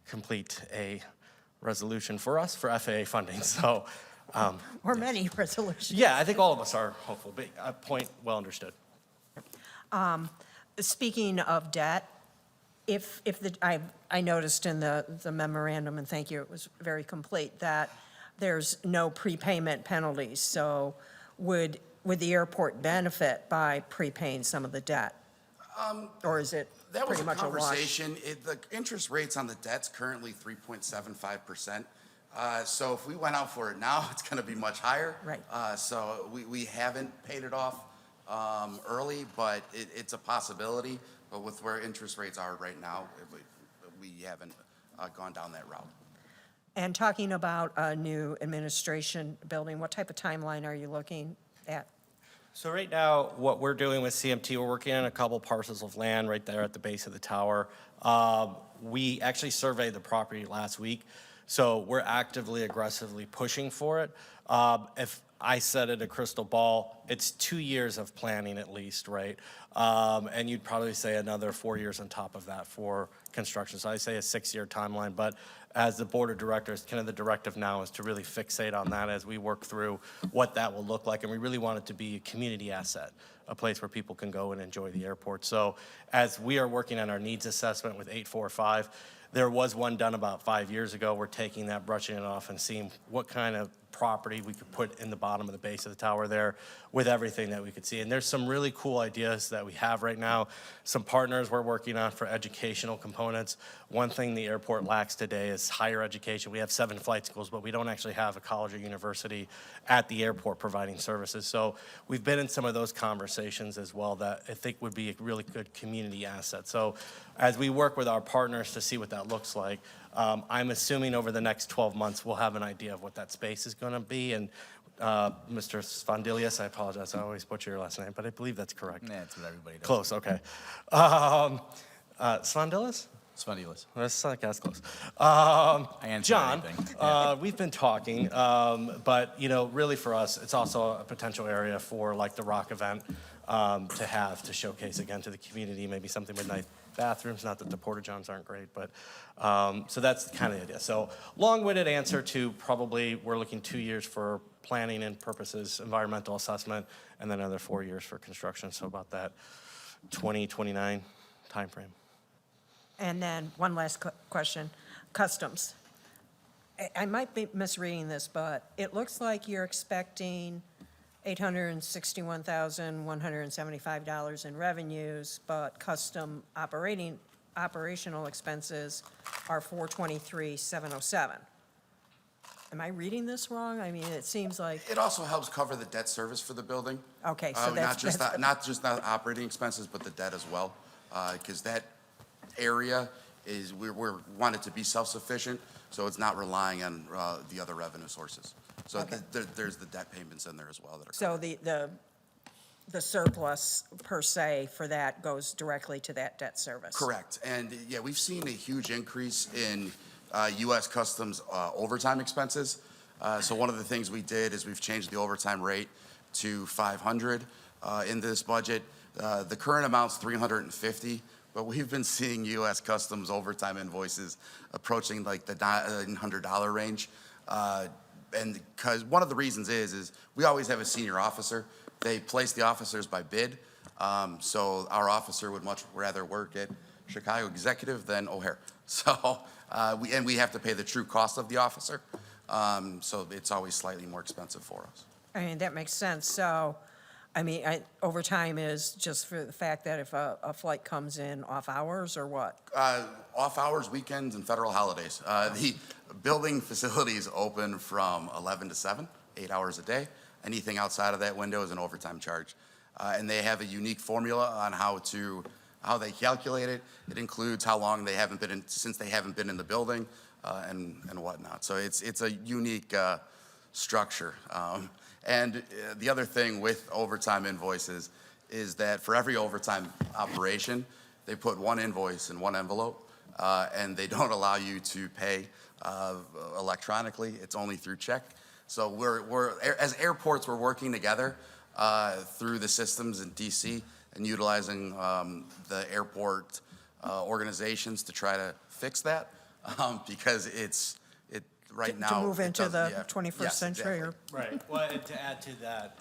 complete a resolution for us for FAA funding. So, Or many resolutions. yeah, I think all of us are hopeful, but point well understood. Speaking of debt, I noticed in the memorandum, and thank you, it was very complete, that there's no prepayment penalties. So would the airport benefit by prepaying some of the debt? Or is it That was pretty a much a wash? conversation. The interest rates on the debt's currently 3.75%. So if we went out for it now, it's going to be much higher. Right. So we haven't paid it off early, but it's a possibility. But with where interest rates are right now, we haven't gone down that route. And talking about a new administration building, what type of timeline are you looking at? So right now, what we're doing with CMT, we're working on a couple parcels of land right there at the base of the tower. We actually surveyed the property last week, so we're actively, aggressively pushing for it. If I said it a crystal ball, it's 2 years of planning at least, right? And you'd probably say another 4 years on top of that for construction. So I say a 6-year timeline, but as the board of directors, kind of the directive now is to really fixate on that as we work through what that will look like. And we really want it to be a community asset, a place where people can go and enjoy the airport. So as we are working on our needs assessment with 845, there was one done about 5 years ago. We're taking that, brushing it off, and seeing what kind of property we could put in the bottom of the base of the tower there with everything that we could see. And there's some really cool ideas that we have right now, some partners we're working on for educational components. One thing the airport lacks today is higher education. We have 7 flight schools, but we don't actually have a college or university at the airport providing services. So we've been in some of those conversations as well that I think would be a really good community asset. So as we work with our partners to see what that looks like, I'm assuming over the next 12 months, we'll have an idea of what that space is going to be. And Mr. Svandilius, I apologize, I always butcher your last name, but I believe that's correct. That's what everybody does. Close, okay. Svandilius? Svandilius. That's close. I answer John, anything. we've been talking, but really for us, it's also a potential area for like the rock event to showcase again to the community, maybe something with nice bathrooms, not that the porta-johns aren't great, but so that's kind of the idea. So long-winded answer to probably we're looking 2 years for planning and purposes, environmental assessment, and then another 4 years for construction. So about that 2029 timeframe. And then one last question, customs. I might be misreading this, but it looks like you're expecting $861,175 in revenues, but custom operational expenses are $423,707. Am I reading this wrong? I mean, it seems like, It also helps cover the debt service for the building. okay, so that's. Not just the operating expenses, but the debt as well. Because that area is, we're want it to be self-sufficient, so it's not relying on the other revenue sources. So Okay. there's the debt payments in there as well that are So covered. the surplus per se for that goes directly to that debt service? Correct. And yeah, we've seen a huge increase in U.S. Customs overtime expenses. So one of the things we did is we've changed the overtime rate to $500 in this budget. The current amount's $350, but we've been seeing U.S. Customs overtime invoices approaching like the $900 range. And because one of the reasons is we always have a senior officer. They place the officers by bid. So our officer would much rather work at Chicago Executive than O'Hare. So we have to pay the true cost of the officer. So it's always slightly more expensive for us. I mean, that makes sense. So, I mean, overtime is just for the fact that if a flight comes in off hours or what? Off hours, weekends, and federal holidays. The building facilities open from 11 to 7, 8 hours a day. Anything outside of that window is an overtime charge. And they have a unique formula on how to how they calculate it. It includes how long they haven't been in, since they haven't been in the building, and whatnot. So it's a unique structure. And the other thing with overtime invoices is that for every overtime operation, they put one invoice in one envelope, and they don't allow you to pay electronically. It's only through check. So as airports, we're working together through the systems in DC and utilizing the airport organizations to try to fix that, because right now. To move it into doesn't- the yeah. 21st Yes, century, exactly. or Right. Well, and to add to that,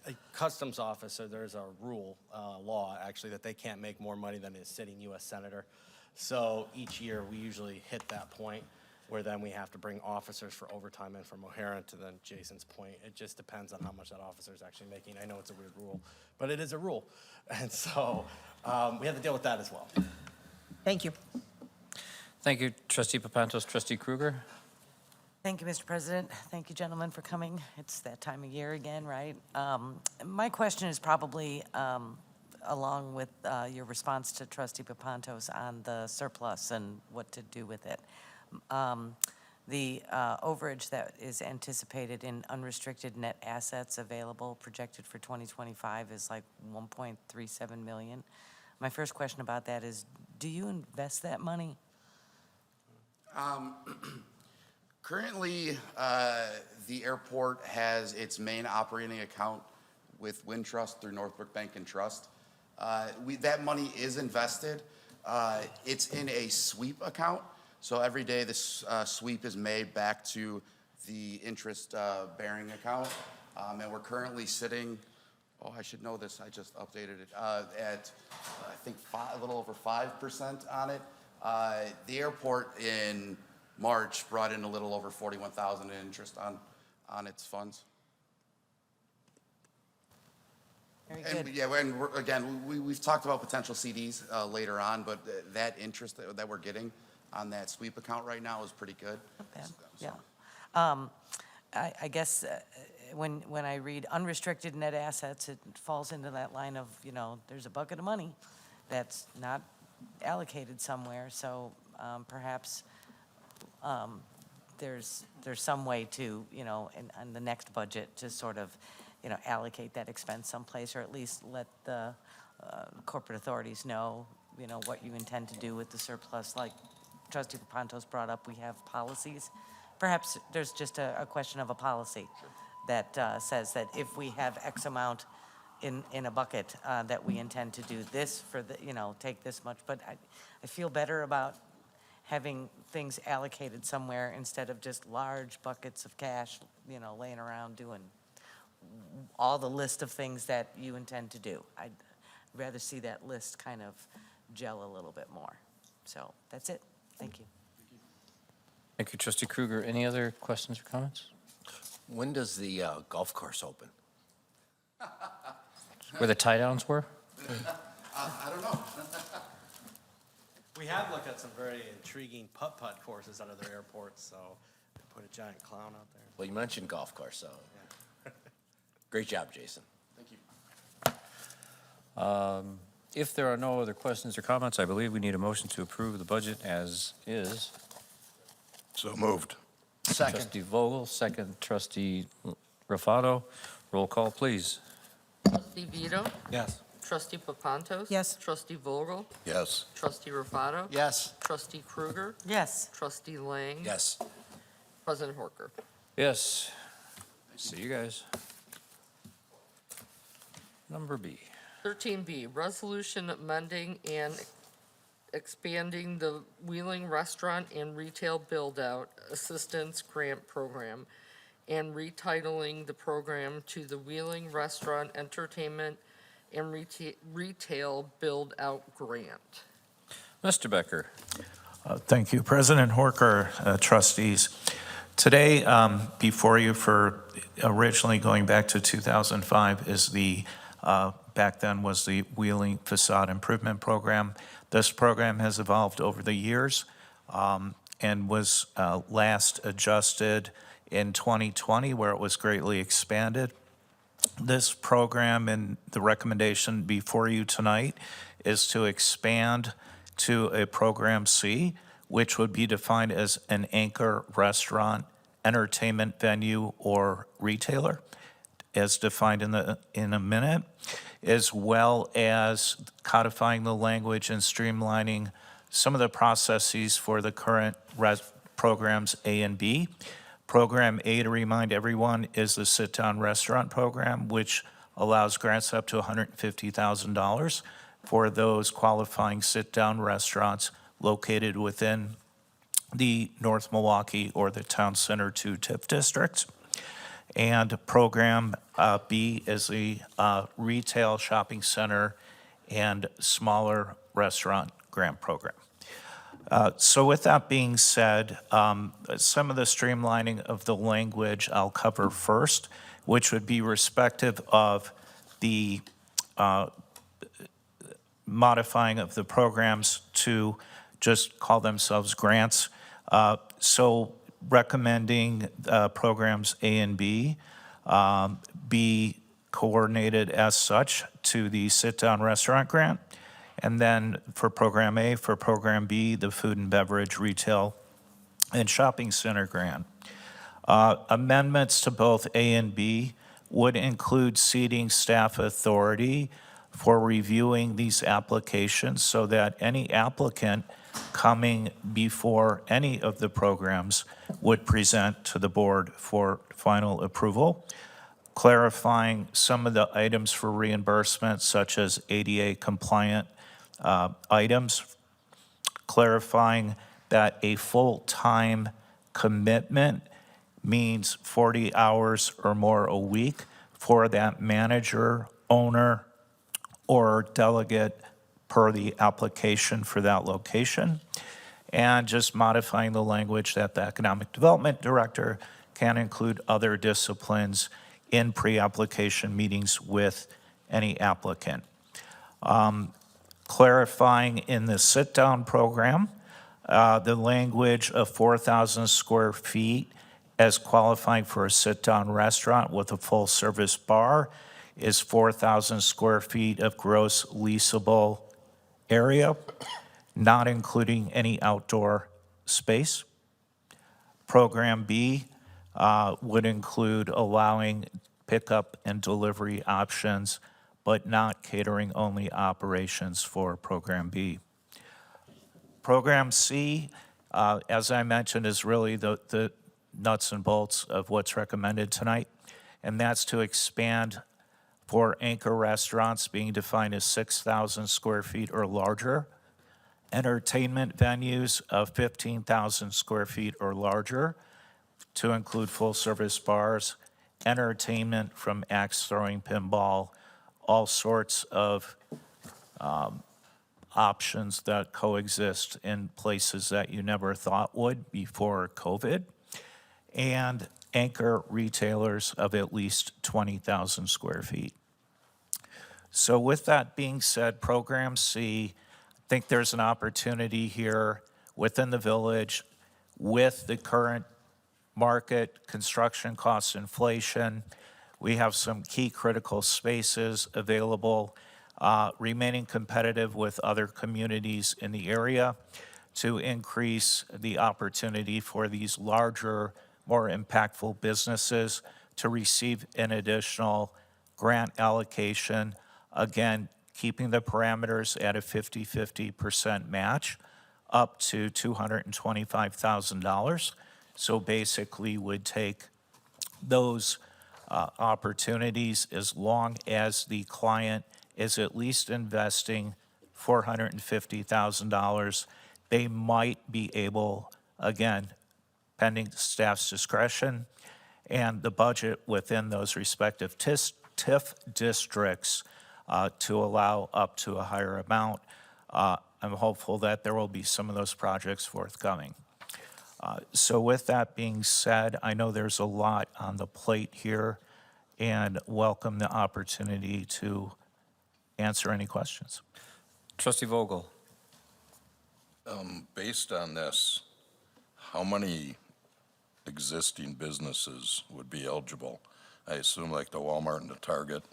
a customs officer, there's a rule, law actually, that they can't make more money than a sitting U.S. senator. So each year, we usually hit that point where then we have to bring officers for overtime in from O'Hara. To then Jason's point, it just depends on how much that officer is actually making. I know it's a weird rule, but it is a rule. And so we have to deal with that as well. thank you. Thank you, trustee Papantos. Trustee Kruger? Thank you, Mr. President. Thank you, gentlemen, for coming. It's that time of year again, right? My question is probably along with your response to trustee Papantos on the surplus and what to do with it. The overage that is anticipated in unrestricted net assets available projected for 2025 is like 1.37 million. My first question about that is, do you invest that money? Currently, the airport has its main operating account with Wintrust through Northbrook Bank and Trust. That money is invested. It's in a sweep account, so every day this sweep is made back to the interest bearing account. And we're currently sitting, I should know this, I just updated it, at I think a little over 5% on it. The airport in March brought in a little over $41,000 in interest on its funds. Very And good. yeah, and we've talked about potential CDs later on, but that interest that we're getting on that sweep account right now is pretty good. Not bad, So- yeah. I guess when I read unrestricted net assets, it falls into that line of, there's a bucket of money that's not allocated somewhere, so perhaps there's some way to, in the next budget, to sort of, allocate that expense someplace, or at least let the corporate authorities know, what you intend to do with the surplus. Like trustee Papantos brought up, we have policies. Perhaps there's just a question of a policy that says that if we have X amount in a bucket, that we intend to do this for the, take this much. But I feel better about having things allocated somewhere instead of just large buckets of cash, laying around doing all the list of things that you intend to do. I'd rather see that list kind of gel a little bit more. So that's it. Thank you. Thank you, trustee Kruger. Any other questions or comments? When does the golf course open? Where the tie downs were? I don't know. We have looked at some very intriguing putt-putt courses out of their airports, so put a giant clown out there. Well, you mentioned golf course, so great job, Jason. Thank you. If there are no other questions or comments, I believe we need a motion to approve the budget as is. So moved. Trustee Vogel, second trustee Rafato. Roll call, please. Trustee Vito? Yes. Trustee Papantos? Yes. Trustee Vogel? Yes. Trustee Rufato? Yes. Trustee Kruger? Yes. Trustee Lang? Yes. President Horker? Yes. See you guys. Number B. 13B, resolution amending and expanding the Wheeling Restaurant and Retail Build-Out Assistance Grant Program and retitling the program to the Wheeling Restaurant Entertainment and Retail Build-Out Grant. Mr. Becker. Thank you, President Horker, trustees. Today, before you for originally going back to 2005 is the, back then was the Wheeling Facade Improvement Program. This program has evolved over the years and was last adjusted in 2020 where it was greatly expanded. This program and the recommendation before you tonight is to expand to a Program C, which would be defined as an anchor restaurant, entertainment venue, or retailer, as defined in a minute, as well as codifying the language and streamlining some of the processes for the current programs A and B. Program A, to remind everyone, is the sit-down restaurant program, which allows grants up to $150,000 for those qualifying sit-down restaurants located within the North Milwaukee or the Town Center 2 TIF districts. And Program B is the retail shopping center and smaller restaurant grant program. So with that being said, some of the streamlining of the language I'll cover first, which would be respective of the modifying of the programs to just call themselves grants. So recommending programs A and B be coordinated as such to the sit-down restaurant grant. And then for Program A, for Program B, the food and beverage, retail, and shopping center grant. Amendments to both A and B would include ceding staff authority for reviewing these applications so that any applicant coming before any of the programs would present to the board for final approval, clarifying some of the items for reimbursement, such as ADA compliant items, clarifying that a full-time commitment means 40 hours or more a week for that manager, owner, or delegate per the application for that location, and just modifying the language that the economic development director can include other disciplines in pre-application meetings with any applicant. Clarifying in the sit-down program, the language of 4,000 square feet as qualifying for a sit-down restaurant with a full-service bar is 4,000 square feet of gross leasable area, not including any outdoor space. Program B would include allowing pickup and delivery options, but not catering-only operations for Program B. Program C, as I mentioned, is really the nuts and bolts of what's recommended tonight, and that's to expand for anchor restaurants being defined as 6,000 square feet or larger, entertainment venues of 15,000 square feet or larger, to include full-service bars, entertainment from axe throwing, pinball, all sorts of options that coexist in places that you never thought would before COVID, and anchor retailers of at least 20,000 square feet. So with that being said, Program C, I think there's an opportunity here within the village with the current market, construction cost inflation. We have some key critical spaces available, remaining competitive with other communities in the area to increase the opportunity for these larger, more impactful businesses to receive an additional grant allocation. Again, keeping the parameters at a 50-50% match up to $225,000. So basically would take those opportunities as long as the client is at least investing $450,000. They might be able, again, pending staff's discretion and the budget within those respective TIF districts to allow up to a higher amount. I'm hopeful that there will be some of those projects forthcoming. So with that being said, I know there's a lot on the plate here and welcome the opportunity to answer any questions. Trustee Vogel. Based on this, how many existing businesses would be eligible? I assume like the Walmart and the Target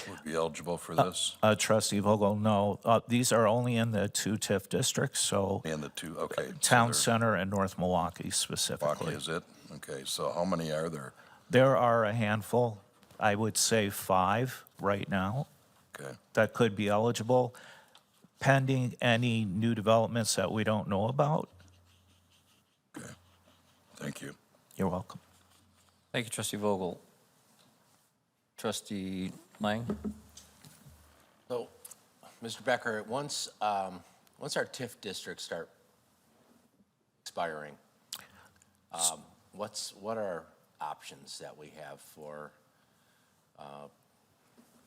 would be eligible for this? Trustee Vogel, no. These are only in the 2 TIF districts, so And the two, okay. so Town they're- Center and North Milwaukee Milwaukee specifically. is it? Okay, so how many are there? There are a handful, I would say 5 right now, Okay, that could be eligible, pending any new developments that we don't know about. okay. Thank you. You're welcome. Thank you, trustee Vogel. Trustee Lang? So, Mr. Becker, once our TIF districts start expiring, what are options that we have for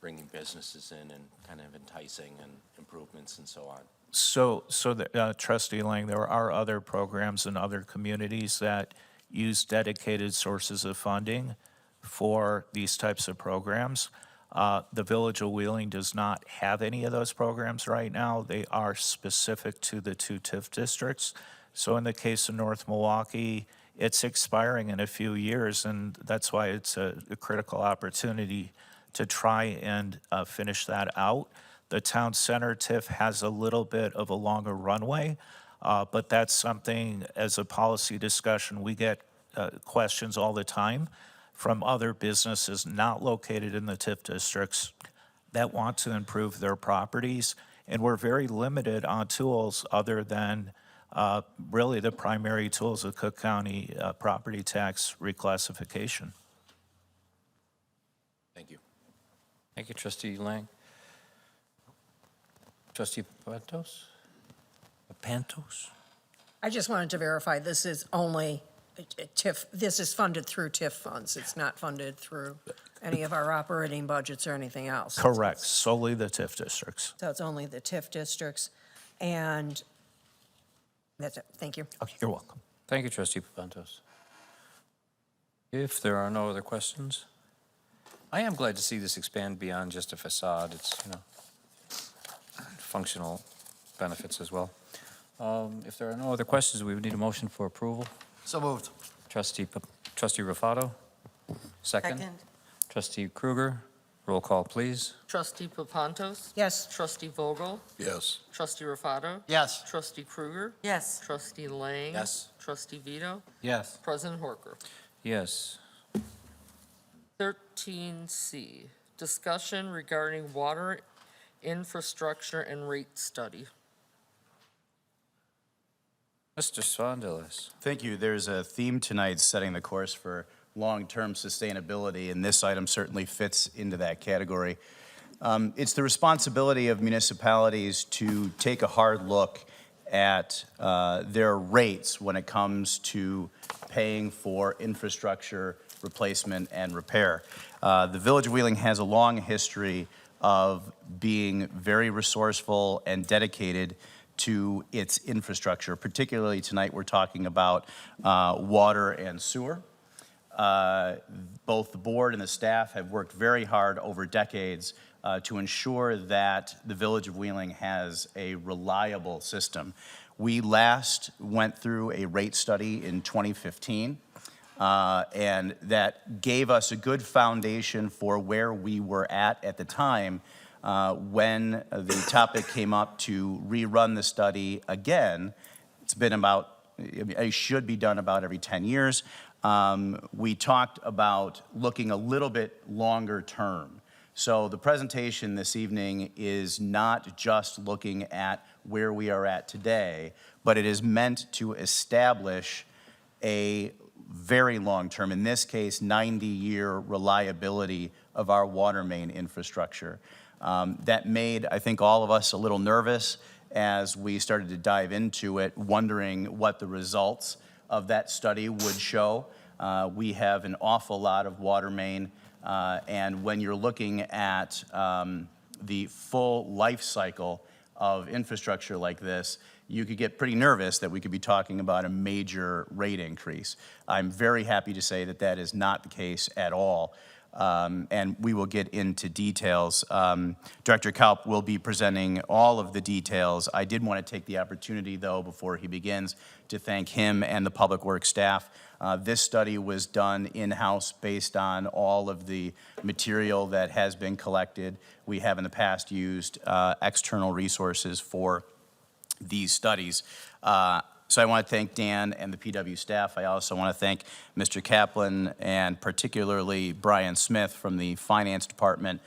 bringing businesses in and kind of enticing and improvements and so on? So Trustee Lang, there are other programs in other communities that use dedicated sources of funding for these types of programs. The Village of Wheeling does not have any of those programs right now. They are specific to the 2 TIF districts. So in the case of North Milwaukee, it's expiring in a few years, and that's why it's a critical opportunity to try and finish that out. The Town Center TIF has a little bit of a longer runway, but that's something, as a policy discussion, we get questions all the time from other businesses not located in the TIF districts that want to improve their properties. And we're very limited on tools other than really the primary tools of Cook County property tax reclassification. Thank you. Thank you, trustee Lang. Trustee Pantos? Pantos? I just wanted to verify, this is only TIF, this is funded through TIF funds. It's not funded through any of our operating budgets or anything else. Correct, solely the TIF districts. So it's only the TIF districts, and that's it. Thank you. Okay, you're welcome. Thank you, trustee Pantos. If there are no other questions, I am glad to see this expand beyond just a facade. It's, functional benefits as well. If there are no other questions, we would need a motion for approval. So moved. Trustee Rufato? Second. Trustee Kruger? Roll call, please. Trustee Papantos? Yes. Trustee Vogel? Yes, Trustee Rufato? Yes. Trustee Kruger? Yes. Trustee Lang? Yes. Trustee Vito? Yes. President Horker? Yes. 13C, discussion regarding water infrastructure and rate study. Mr. Swandelis. Thank you. There's a theme tonight, setting the course for long-term sustainability, and this item certainly fits into that category. It's the responsibility of municipalities to take a hard look at their rates when it comes to paying for infrastructure replacement and repair. The Village of Wheeling has a long history of being very resourceful and dedicated to its infrastructure. Particularly tonight, we're talking about water and sewer. Both the board and the staff have worked very hard over decades to ensure that the Village of Wheeling has a reliable system. We last went through a rate study in 2015, and that gave us a good foundation for where we were at the time when the topic came up to rerun the study again. It's been about, it should be done about every 10 years. We talked about looking a little bit longer term. So the presentation this evening is not just looking at where we are at today, but it is meant to establish a very long-term, in this case, 90-year reliability of our water main infrastructure. That made, I think, all of us a little nervous as we started to dive into it, wondering what the results of that study would show. We have an awful lot of water main, and when you're looking at the full life cycle of infrastructure like this, you could get pretty nervous that we could be talking about a major rate increase. I'm very happy to say that that is not the case at all. and we will get into details. Director Kalp will be presenting all of the details. I did want to take the opportunity, though, before he begins, to thank him and the Public Works staff. This study was done in-house based on all of the material that has been collected. We have in the past used external resources for these studies. So I want to thank Dan and the PW staff. I also want to thank Mr. Kaplan and particularly Brian Smith from the Finance Department,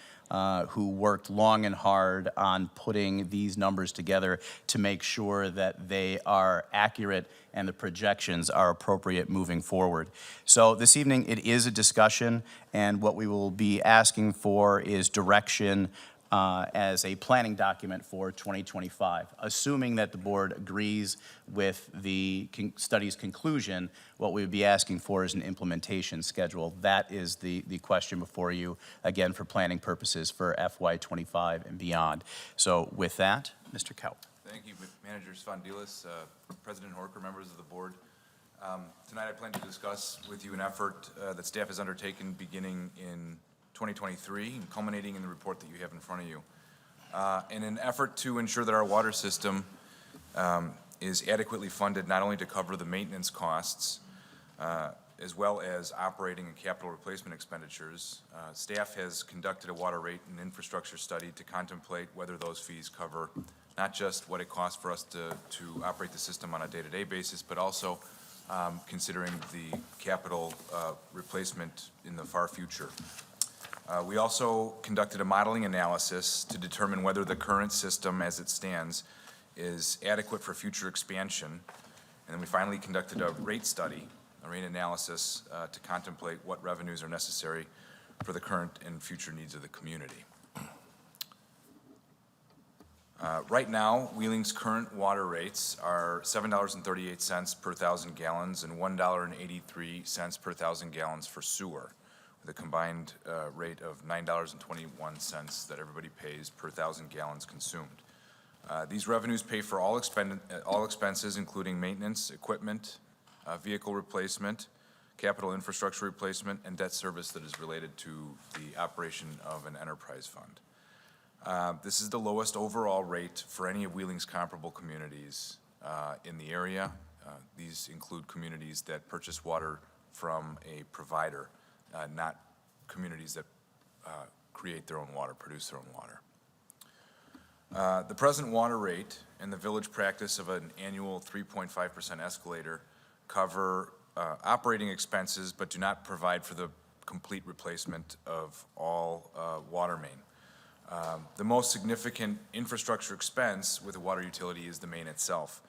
who worked long and hard on putting these numbers together to make sure that they are accurate and the projections are appropriate moving forward. So this evening, it is a discussion, and what we will be asking for is direction as a planning document for 2025. Assuming that the board agrees with the study's conclusion, what we would be asking for is an implementation schedule. That is the question before you, again, for planning purposes for FY25 and beyond. So with that, Mr. Kaup. Thank you, Managers Fondilis, President Horker, members of the board. Tonight I plan to discuss with you an effort that staff has undertaken beginning in 2023 and culminating in the report that you have in front of you. In an effort to ensure that our water system is adequately funded not only to cover the maintenance costs as well as operating and capital replacement expenditures, staff has conducted a water rate and infrastructure study to contemplate whether those fees cover not just what it costs for us to operate the system on a day-to-day basis, but also considering the capital replacement in the far future. We also conducted a modeling analysis to determine whether the current system as it stands is adequate for future expansion. And then we finally conducted a rate study, a rate analysis to contemplate what revenues are necessary for the current and future needs of the community. Right now, Wheeling's current water rates are $7.38 per 1,000 gallons and $1.83 per 1,000 gallons for sewer, with a combined rate of $9.21 that everybody pays per 1,000 gallons consumed. These revenues pay for all expenses, including maintenance, equipment, vehicle replacement, capital infrastructure replacement, and debt service that is related to the operation of an enterprise fund. This is the lowest overall rate for any of Wheeling's comparable communities in the area. These include communities that purchase water from a provider, not communities that create their own water, produce their own water. The present water rate and the village practice of an annual 3.5% escalator cover operating expenses but do not provide for the complete replacement of all water main. The most significant infrastructure expense with a water utility is the main itself.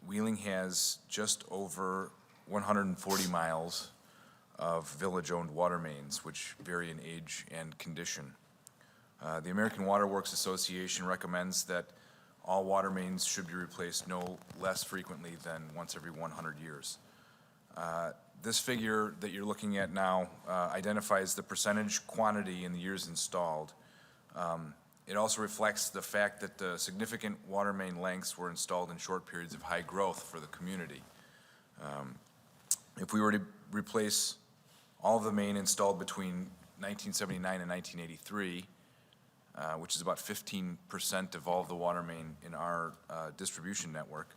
Wheeling has just over 140 miles of village-owned water mains, which vary in age and condition. The American Water Works Association recommends that all water mains should be replaced no less frequently than once every 100 years. This figure that you're looking at now identifies the percentage quantity in the years installed. It also reflects the fact that the significant water main lengths were installed in short periods of high growth for the community. If we were to replace all of the main installed between 1979 and 1983, which is about 15% of all of the water main in our distribution network,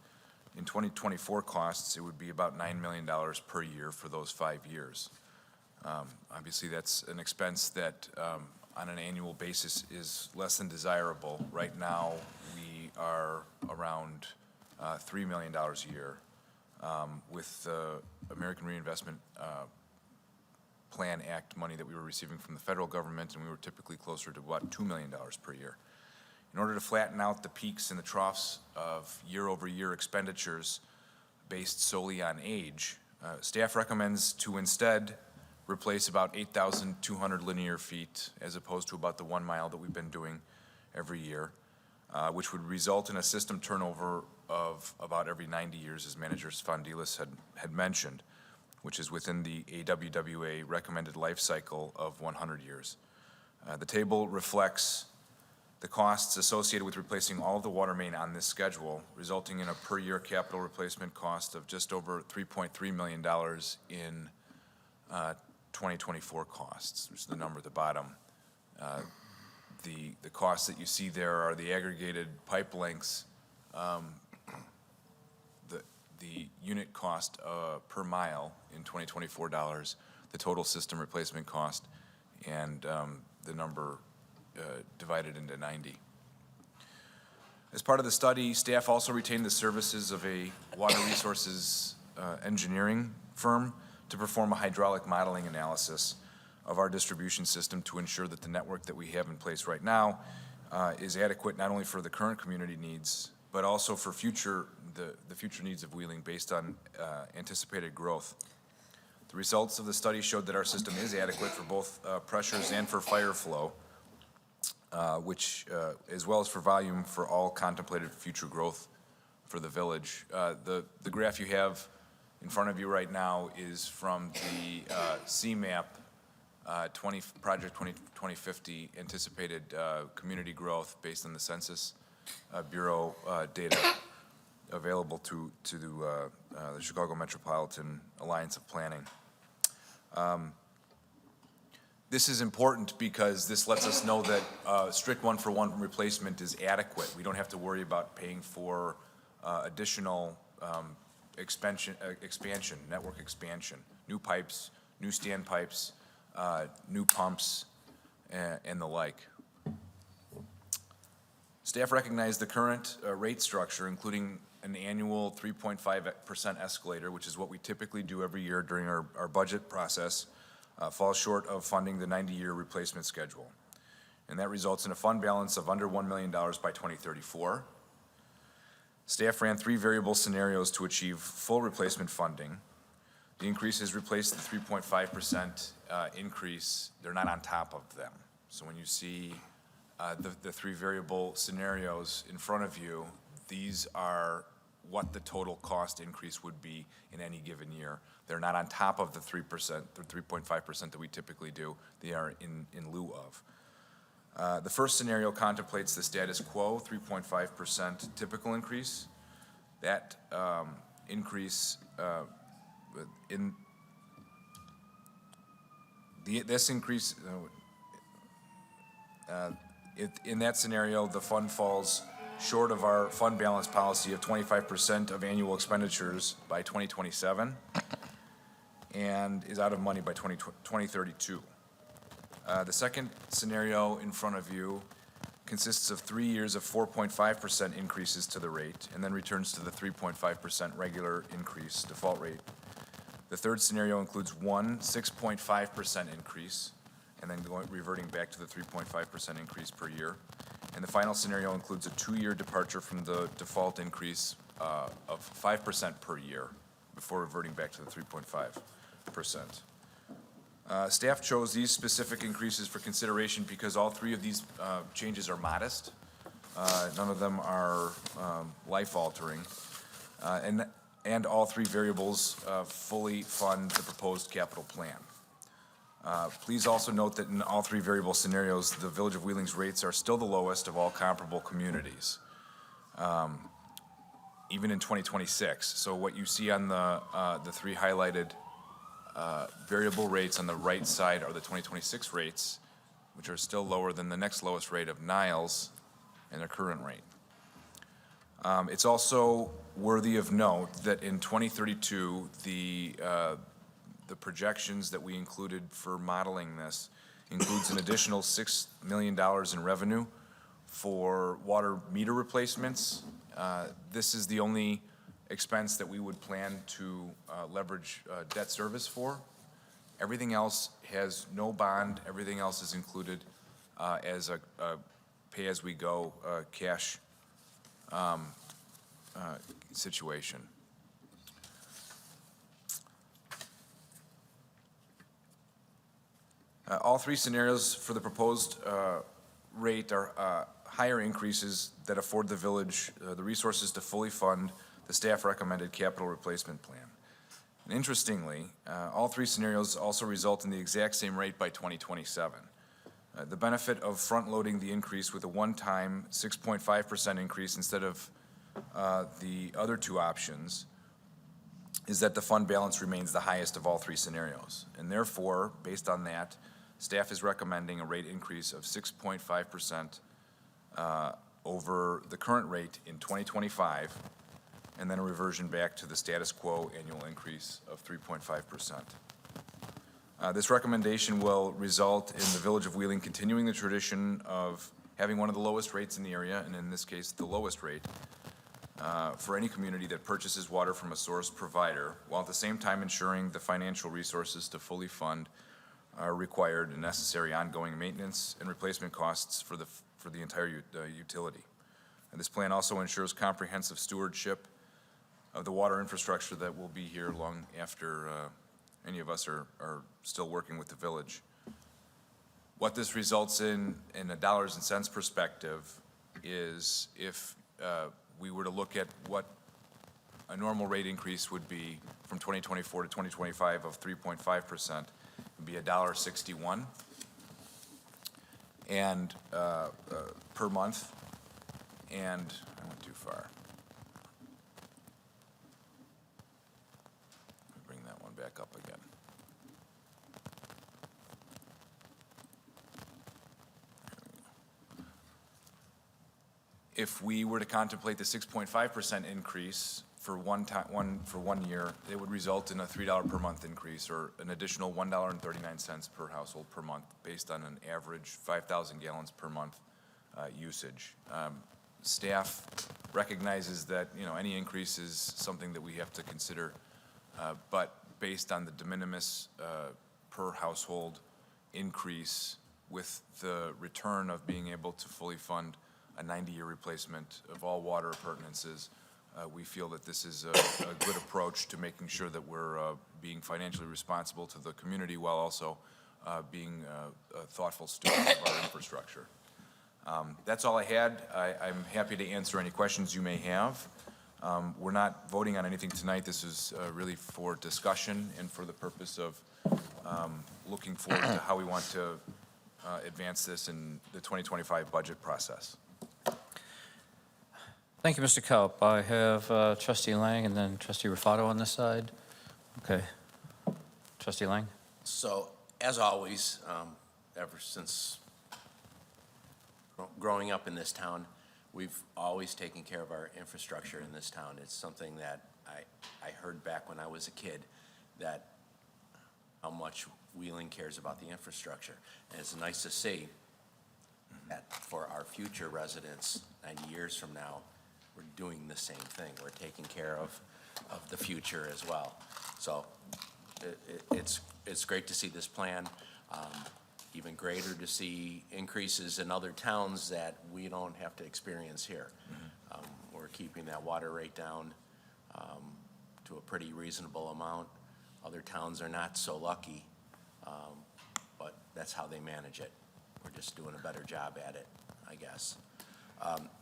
in 2024 costs, it would be about $9 million per year for those 5 years. Obviously, that's an expense that on an annual basis is less than desirable. Right now, we are around $3 million a year. With the American Reinvestment Plan Act money that we were receiving from the federal government, and we were typically closer to about $2 million per year. In order to flatten out the peaks and the troughs of year-over-year expenditures based solely on age, staff recommends to instead replace about 8,200 linear feet as opposed to about the 1 mile that we've been doing every year, which would result in a system turnover of about every 90 years, as Manager Fondilis had mentioned, which is within the AWWA recommended life cycle of 100 years. The table reflects the costs associated with replacing all of the water main on this schedule, resulting in a per year capital replacement cost of just over $3.3 million in 2024 costs, which is the number at the bottom. The costs that you see there are the aggregated pipe lengths, the unit cost per mile in 2024 dollars, the total system replacement cost, and the number divided into 90. As part of the study, staff also retained the services of a water resources engineering firm to perform a hydraulic modeling analysis of our distribution system to ensure that the network that we have in place right now is adequate not only for the current community needs, but also for the future needs of Wheeling based on anticipated growth. The results of the study showed that our system is adequate for both pressures and for fire flow, which, as well as for volume for all contemplated future growth for the village. The graph you have in front of you right now is from the CMAP Project 2050 anticipated community growth based on the Census Bureau data available to the Chicago Metropolitan Alliance of Planning. This is important because this lets us know that strict one-for-one replacement is adequate. We don't have to worry about paying for additional expansion, network expansion, new pipes, new standpipes, new pumps, and the like. Staff recognize the current rate structure, including an annual 3.5% escalator, which is what we typically do every year during our budget process, falls short of funding the 90-year replacement schedule. And that results in a fund balance of under $1 million by 2034. Staff ran 3 variable scenarios to achieve full replacement funding. The increases replace the 3.5% increase. They're not on top of them. So when you see the 3 variable scenarios in front of you, these are what the total cost increase would be in any given year. They're not on top of the 3%, the 3.5% that we typically do. They are in lieu of. The first scenario contemplates the status quo, 3.5% typical increase. That increase this increase, in that scenario, the fund falls short of our fund balance policy of 25% of annual expenditures by 2027 and is out of money by 2032. The second scenario in front of you consists of 3 years of 4.5% increases to the rate and then returns to the 3.5% regular increase default rate. The third scenario includes one 6.5% increase and then reverting back to the 3.5% increase per year. And the final scenario includes a 2-year departure from the default increase of 5% per year before reverting back to the 3.5%. Staff chose these specific increases for consideration because all 3 of these changes are modest. None of them are life-altering. And all 3 variables fully fund the proposed capital plan. Please also note that in all 3 variable scenarios, the Village of Wheeling's rates are still the lowest of all comparable communities, even in 2026. So what you see on the 3 highlighted variable rates on the right side are the 2026 rates, which are still lower than the next lowest rate of Niles and their current rate. It's also worthy of note that in 2032, the projections that we included for modeling this includes an additional $6 million in revenue for water meter replacements. This is the only expense that we would plan to leverage debt service for. Everything else has no bond. Everything else is included as a pay-as-we-go cash situation. All 3 scenarios for the proposed rate are higher increases that afford the village the resources to fully fund the staff recommended capital replacement plan. And interestingly, all 3 scenarios also result in the exact same rate by 2027. The benefit of front-loading the increase with a one-time 6.5% increase instead of the other 2 options is that the fund balance remains the highest of all three scenarios. And therefore, based on that, staff is recommending a rate increase of 6.5% over the current rate in 2025, and then a reversion back to the status quo annual increase of 3.5%. This recommendation will result in the Village of Wheeling continuing the tradition of having one of the lowest rates in the area, and in this case, the lowest rate for any community that purchases water from a source provider, while at the same time ensuring the financial resources to fully fund are required and necessary ongoing maintenance and replacement costs for the entire utility. And this plan also ensures comprehensive stewardship of the water infrastructure that will be here long after any of us are still working with the village. What this results in a dollars and cents perspective is if we were to look at what a normal rate increase would be from 2024 to 2025 of 3.5%, it would be $1.61 and per month, and I went too far. Let me bring that one back up again. If we were to contemplate the 6.5% increase for one year, it would result in a $3 per month increase, or an additional $1.39 per household per month, based on an average 5,000 gallons per month usage. Staff recognizes that, you know, any increase is something that we have to consider, but based on the de minimis per household increase, with the return of being able to fully fund a 90-year replacement of all water appurtenances, we feel that this is a good approach to making sure that we're being financially responsible to the community, while also being thoughtful stewards of our infrastructure. That's all I had. I'm happy to answer any questions you may have. We're not voting on anything tonight. This is really for discussion and for the purpose of looking forward to how we want to advance this in the 2025 budget process. Thank you, Mr. Kaup. I have Trustee Lang and then Trustee Rufato on this side. Okay. Trustee Lang? So, as always, ever since growing up in this town, we've always taken care of our infrastructure in this town. It's something that I heard back when I was a kid, that how much Wheeling cares about the infrastructure. And it's nice to see that for our future residents, 90 years from now, we're doing the same thing. We're taking care of the future as well. So it's great to see this plan. Even greater to see increases in other towns that we don't have to experience here. We're keeping that water rate down to a pretty reasonable amount. Other towns are not so lucky, but that's how they manage it. We're just doing a better job at it, I guess.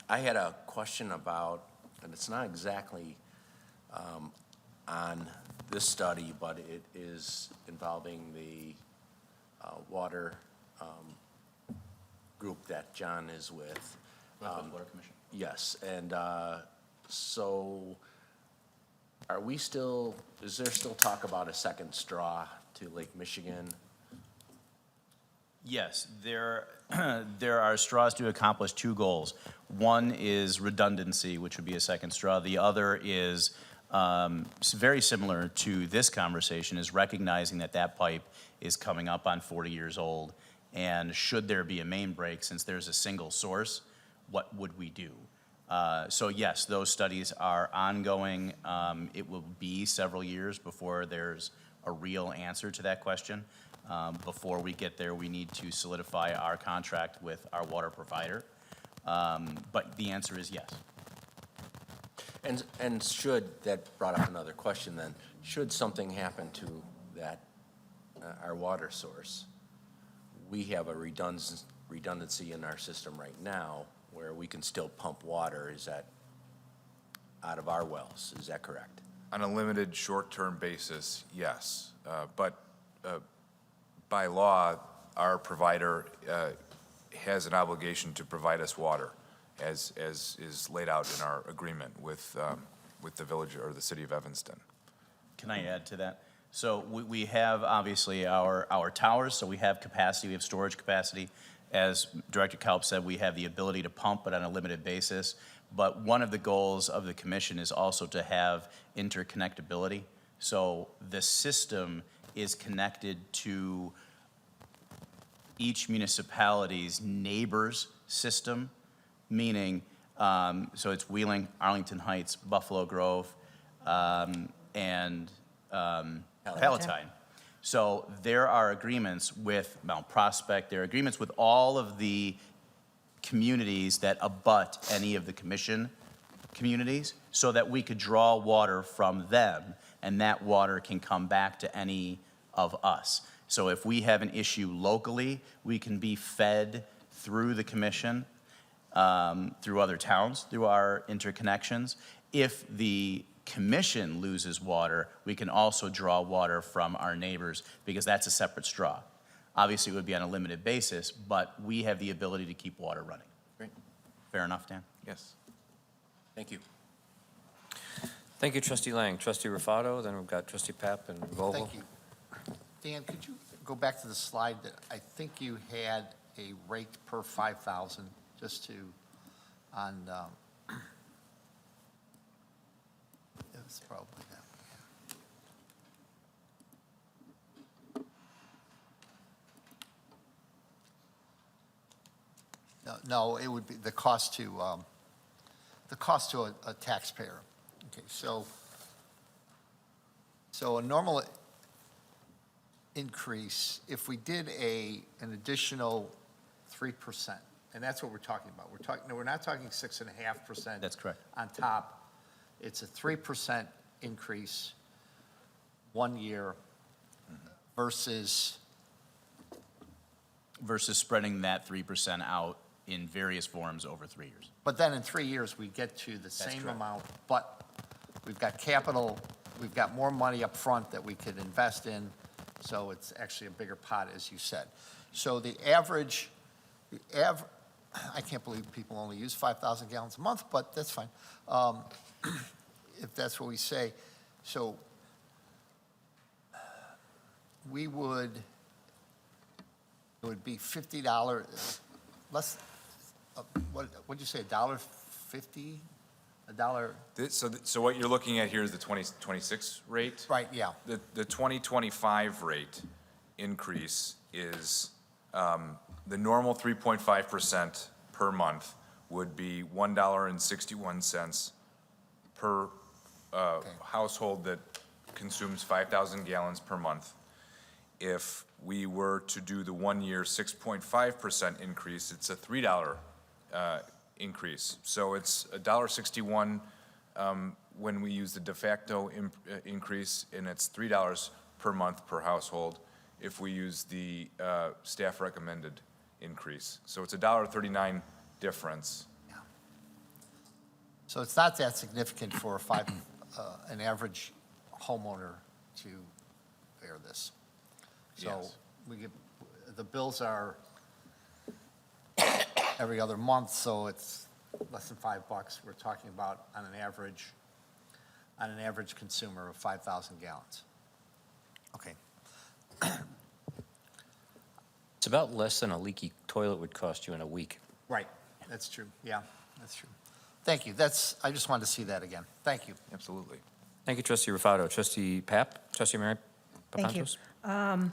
I had a question about, and it's not exactly on this study, but it is involving the water group that John is with. Water Commission? Yes, and so are we still, is there still talk about a second straw to Lake Michigan? Yes, there are straws to accomplish two goals. One is redundancy, which would be a second straw. The other is very similar to this conversation, is recognizing that that pipe is coming up on 40 years old, and should there be a main break, since there's a single source, what would we do? So yes, those studies are ongoing. It will be several years before there's a real answer to that question. Before we get there, we need to solidify our contract with our water provider. But the answer is yes. And should, that brought up another question then, should something happen to that, our water source, we have a redundancy in our system right now where we can still pump water, is that out of our wells, is that correct? On a limited short-term basis, yes. But by law, our provider has an obligation to provide us water, as is laid out in our agreement with the village or the city of Evanston. Can I add to that? So we have obviously our towers, so we have capacity, we have storage capacity. As Director Kalb said, we have the ability to pump, but on a limited basis. But one of the goals of the commission is also to have interconnectability. So the system is connected to each municipality's neighbor's system, meaning, so it's Wheeling, Arlington Heights, Buffalo Grove, and Palatine. So there are agreements with Mount Prospect, there are agreements with all of the communities that abut any of the commission communities, so that we could draw water from them, and that water can come back to any of us. So if we have an issue locally, we can be fed through the commission, through other towns, through our interconnections. If the commission loses water, we can also draw water from our neighbors, because that's a separate straw. Obviously, it would be on a limited basis, but we have the ability to keep water running. Great. Fair enough, Dan? Yes. Thank you. Thank you, Trustee Lang. Trustee Rufato, then we've got Trustee Papp and Vogel. Thank you. Dan, could you go back to the slide that I think you had a rate per 5,000, just to, on, it's probably that. No, it would be the cost to a taxpayer. Okay, so a normal increase, if we did an additional 3%, and that's what we're talking about. We're not talking 6.5%. That's correct. On top. It's a 3% increase 1 year versus spreading that 3% out in various forms over 3 years. But then in 3 years, we get to the same correct. amount, but we've got capital, we've got more money up front that we could invest in, so it's actually a bigger pot, as you said. So the average, I can't believe people only use 5,000 gallons a month, but that's fine, if that's what we say. So it would be $50, less, what'd you say, $1.50? So what you're looking at here is the 2026 rate? Right, yeah. The 2025 rate increase is, the normal 3.5% per month would be $1.61 per household that consumes 5,000 gallons per month. If we were to do the 1 year 6.5% increase, it's a $3 increase. So it's $1.61 when we use the de facto increase, and it's $3 per month per household if we use the staff recommended increase. So it's a $1.39 difference. Yeah. So it's not that significant for an average homeowner to bear this. So Yes. the bills are every other month, so it's less than $5 we're talking about on an average consumer of 5,000 gallons. Okay. It's about less than a leaky toilet would cost you in a week. Right, that's true, yeah, that's true. Thank you, I just wanted to see that again. Thank you. Absolutely. Thank you, Trustee Rufato. Trustee Papp? Trustee Mary Thank you. Papantos?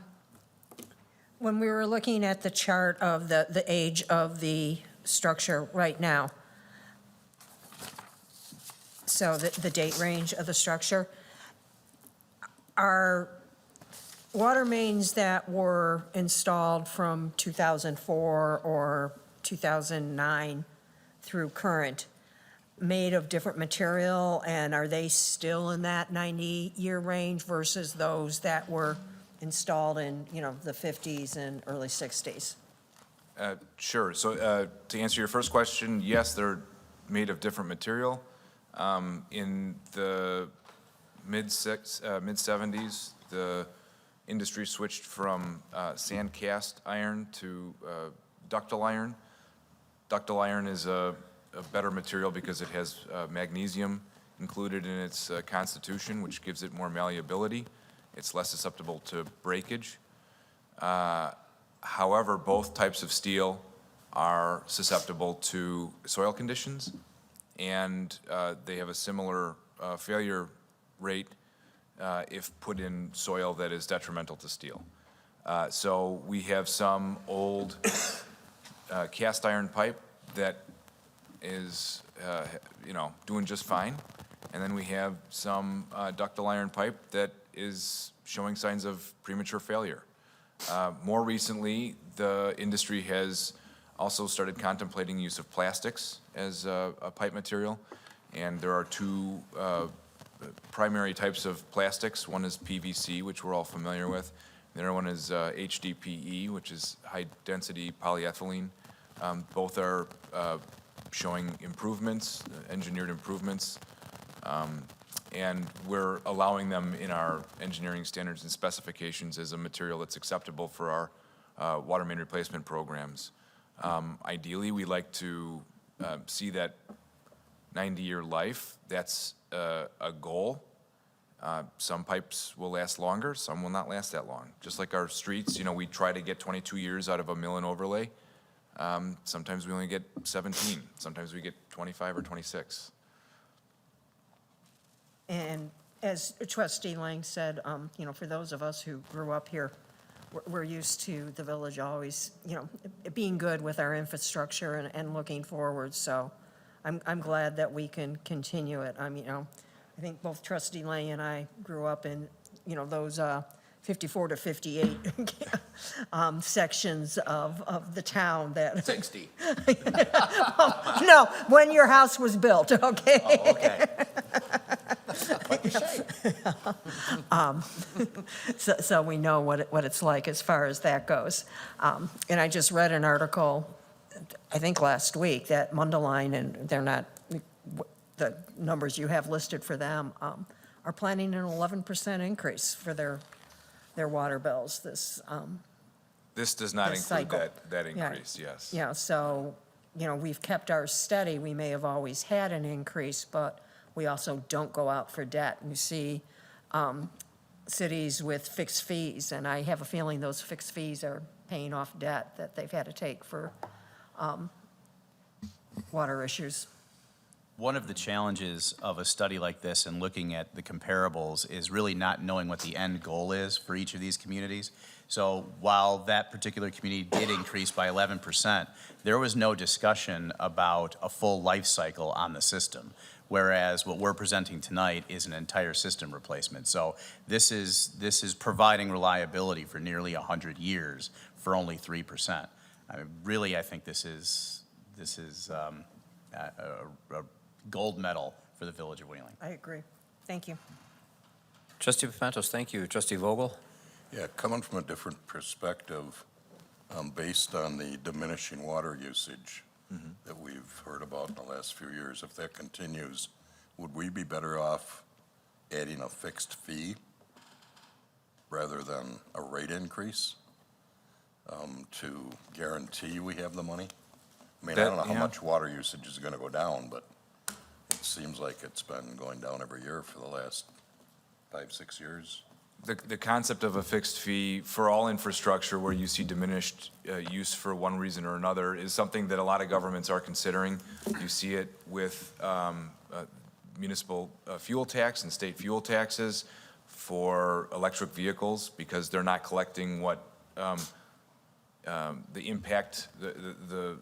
When we were looking at the chart of the age of the structure right now, so the date range of the structure, are water mains that were installed from 2004 or 2009 through current made of different material, and are they still in that 90-year range versus those that were installed in, the 50s and early 60s? Sure. So to answer your first question, yes, they're made of different material. In the mid-70s, the industry switched from sand cast iron to ductile iron. Ductile iron is a better material because it has magnesium included in its constitution, which gives it more malleability. It's less susceptible to breakage. However, both types of steel are susceptible to soil conditions, and they have a similar failure rate if put in soil that is detrimental to steel. So we have some old cast iron pipe that is, doing just fine. And then we have some ductile iron pipe that is showing signs of premature failure. More recently, the industry has also started contemplating use of plastics as a pipe material. And there are two primary types of plastics. One is PVC, which we're all familiar with. The other one is HDPE, which is high-density polyethylene. Both are showing improvements, engineered improvements, and we're allowing them in our engineering standards and specifications as a material that's acceptable for our water main replacement programs. Ideally, we like to see that 90-year life. That's a goal. Some pipes will last longer, some will not last that long. Just like our streets, we try to get 22 years out of a mill and overlay. Sometimes we only get 17, sometimes we get 25 or 26. And as Trustee Lang said, for those of us who grew up here, we're used to the village always, being good with our infrastructure and looking forward. So I'm glad that we can continue it. I think both Trustee Lang and I grew up in, those 54 to 58 sections of the town that. 60. No, when your house was built, okay? Oh, okay. So we know what it's like as far as that goes. And I just read an article, I think last week, that Mundelein, and they're not, the numbers you have listed for them, are planning an 11% increase for their water bills this This does not this include cycle. that Yeah. increase, yes. Yeah, so, we've kept ours steady. We may have always had an increase, but we also don't go out for debt. We see cities with fixed fees, and I have a feeling those fixed fees are paying off debt that they've had to take for water issues. One of the challenges of a study like this and looking at the comparables is really not knowing what the end goal is for each of these communities. So while that particular community did increase by 11%, there was no discussion about a full life cycle on the system, whereas what we're presenting tonight is an entire system replacement. So this is providing reliability for nearly 100 years for only 3%. I think this is a gold medal for the Village of Wheeling. I agree. Thank you. Trustee Papantos, thank you. Trustee Vogel? Yeah, coming from a different perspective, based on the diminishing water usage that we've heard about in the last few years, if that continues, would we be better off adding a fixed fee rather than a rate increase to guarantee we have the money? I don't know how much water usage is going to go down, but it seems like it's been going down every year for the last 5-6 years. The concept of a fixed fee for all infrastructure where you see diminished use for one reason or another is something that a lot of governments are considering. You see it with municipal fuel tax and state fuel taxes for electric vehicles because they're not collecting what the impact, the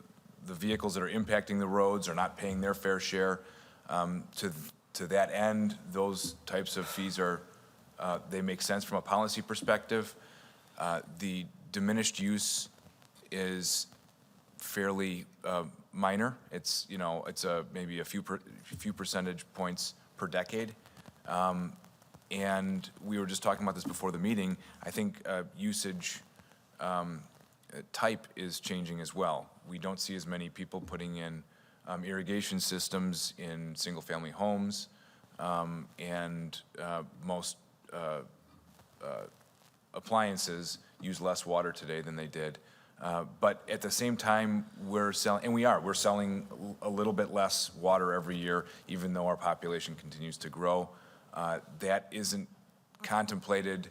vehicles that are impacting the roads are not paying their fair share. To that end, those types of fees are they make sense from a policy perspective. The diminished use is fairly minor. It's maybe a few percentage points per decade. And we were just talking about this before the meeting. I think usage type is changing as well. We don't see as many people putting in irrigation systems in single-family homes, and most appliances use less water today than they did But at the same time, we're selling a little bit less water every year, even though our population continues to grow. That isn't contemplated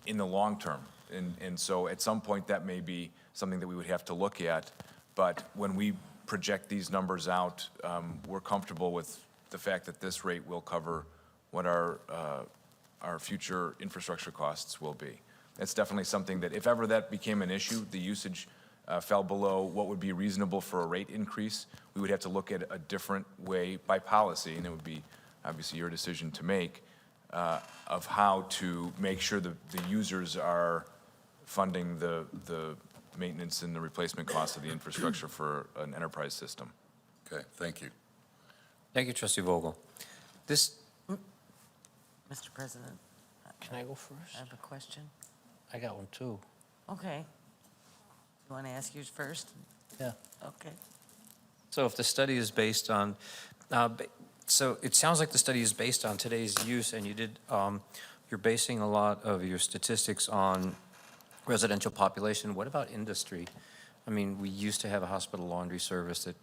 in the long term. And so at some point, that may be something that we would have to look at. But when we project these numbers out, we're comfortable with the fact that this rate will cover what our future infrastructure costs will be. It's definitely something that if ever that became an issue, the usage fell below what would be reasonable for a rate increase, we would have to look at a different way by policy, and it would be obviously your decision to make, of how to make sure the users are funding the maintenance and the replacement cost of the infrastructure for an enterprise system. Okay, thank you. Thank you, Trustee Vogel. This, Mr. President, can I go first? I have a question. I got one too. Okay. You want to ask yours first? Yeah. Okay. So if the study is based on, so it sounds like the study is based on today's use, and you're basing a lot of your statistics on residential population. What about industry? I mean, we used to have a hospital laundry service that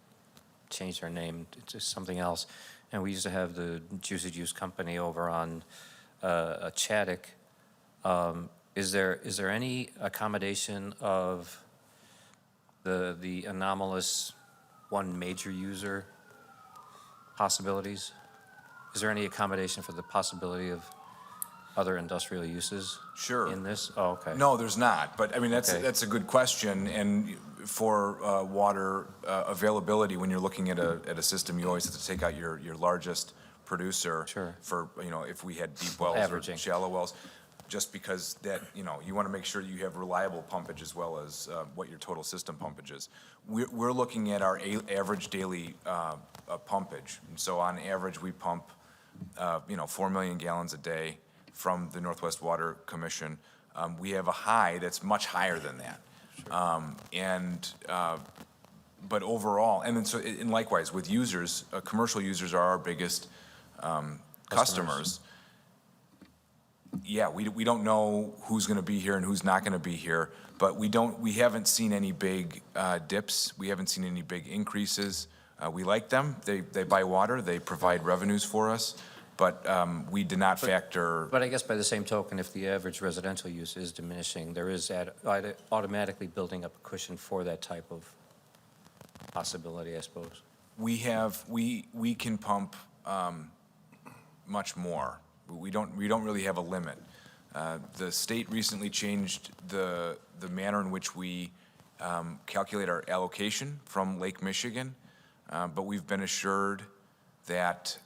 changed their name to something else, and we used to have the Juicy Juice Company over on Chaddock. Is there any accommodation of the anomalous one major user possibilities? Is there any accommodation for the possibility of other industrial uses? Sure. In this? Oh, okay. No, there's not, but I mean, Okay. that's a good question, and for water availability, when you're looking at a system, you always have to take out your largest producer. Sure. For, if we had deep wells Averaging. or shallow wells, just because that, you want to make sure you have reliable pumpage as well as what your total system pumpage is. We're looking at our average daily pumpage, and so on average, we pump 4 million gallons a day from the Northwest Water Commission. We have a high that's much higher than that. But overall, and then and likewise with users, commercial users are our biggest customers. Yeah, we don't know who's going to be here and who's not going to be here, but we haven't seen any big dips. We haven't seen any big increases. We like them. They buy water. They provide revenues for us. But we did not factor. But I guess by the same token, if the average residential use is diminishing, there is automatically building up a cushion for that type of possibility, I suppose. We can pump much more. We don't really have a limit. The state recently changed the manner in which we calculate our allocation from Lake Michigan, but we've been assured that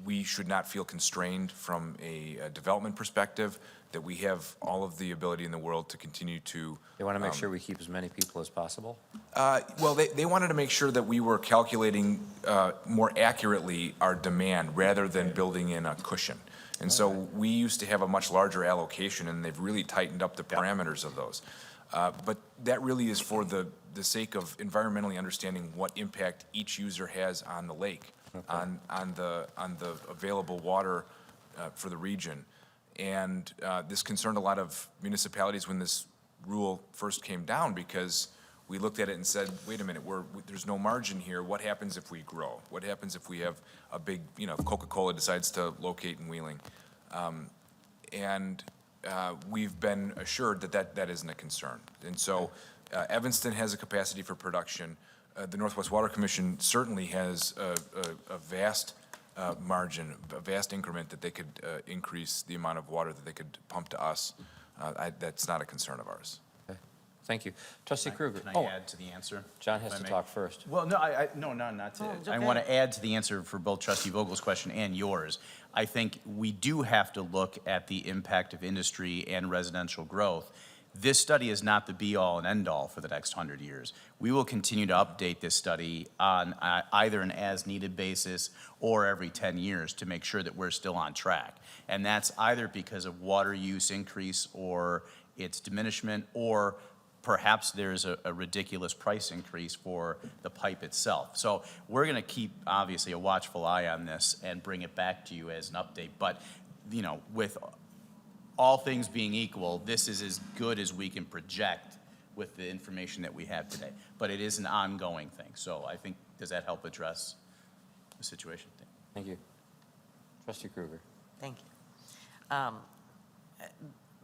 we should not feel constrained from a development perspective, that we have all of the ability in the world to continue to. They want to make sure we keep as many people as possible? Well, they wanted to make sure that we were calculating more accurately our demand rather than building in a cushion. And so we used to have a much larger allocation, and they've really tightened up the parameters of those. But that really is for the sake of environmentally understanding what impact each user has on the lake. Okay. on the available water for the region. And this concerned a lot of municipalities when this rule first came down, because we looked at it and said, wait a minute, there's no margin here. What happens if we grow? What happens if we have a big, if Coca-Cola decides to locate in Wheeling? We've been assured that isn't a concern. And so Evanston has a capacity for production. The Northwest Water Commission certainly has a vast margin, a vast increment that they could increase the amount of water that they could pump to us. That's not a concern of ours. Okay. Thank you. Trustee Krueger. Can I add to the answer? John has to talk first. Well, no, not to. it's I okay. want to add to the answer for both Trustee Vogel's question and yours. I think we do have to look at the impact of industry and residential growth. This study is not the be-all and end-all for the next 100 years. We will continue to update this study on either an as-needed basis or every 10 years to make sure that we're still on track. And that's either because of water use increase or its diminishment, or perhaps there's a ridiculous price increase for the pipe itself. So we're going to keep, obviously, a watchful eye on this and bring it back to you as an update. But, with all things being equal, this is as good as we can project with the information that we have today. But it is an ongoing thing, so I think, does that help address the situation? Thank you. Trustee Kruger. Thank you.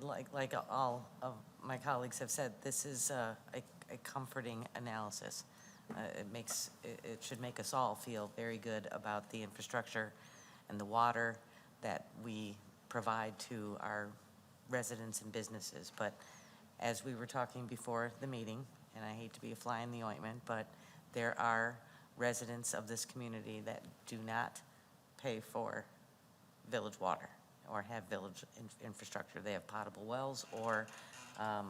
Like all of my colleagues have said, this is a comforting analysis. It should make us all feel very good about the infrastructure and the water that we provide to our residents and businesses. But as we were talking before the meeting, and I hate to be a fly in the ointment, but there are residents of this community that do not pay for village water or have village infrastructure. They have potable wells, or I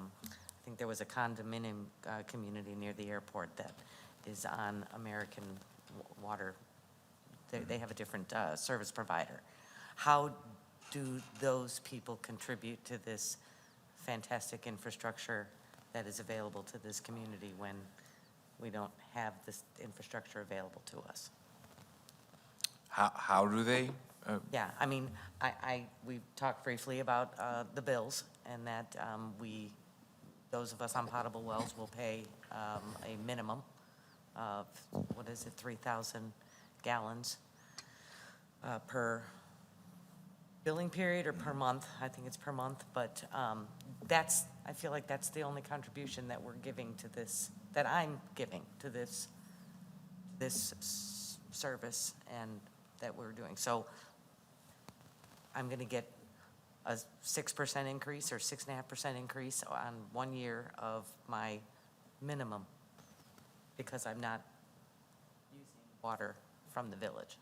think there was a condominium community near the airport that is on American water. They have a different service provider. How do those people contribute to this fantastic infrastructure that is available to this community when we don't have this infrastructure available to us? How do they? Yeah, I mean, we talked briefly about the bills, and that those of us on potable wells will pay a minimum of, 3,000 gallons per billing period or per month. I think it's per month, but I feel like that's the only contribution that we're giving to this, that I'm giving to this service and that we're doing. So I'm going to get a 6% increase or 6.5% increase on 1 year of my minimum because I'm not using water from the village.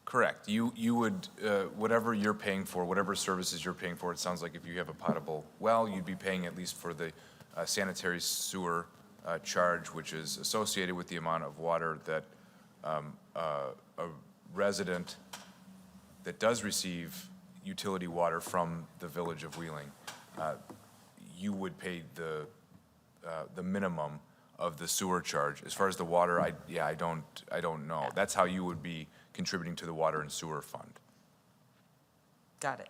Correct. You would, whatever you're paying for, whatever services you're paying for, it sounds like if you have a potable well, you'd be paying at least for the sanitary sewer charge, which is associated with the amount of water that a resident that does receive utility water from the village of Wheeling, you would pay the minimum of the sewer charge. As far as the water, I don't know. That's how you would be contributing to the water and sewer fund. Got it.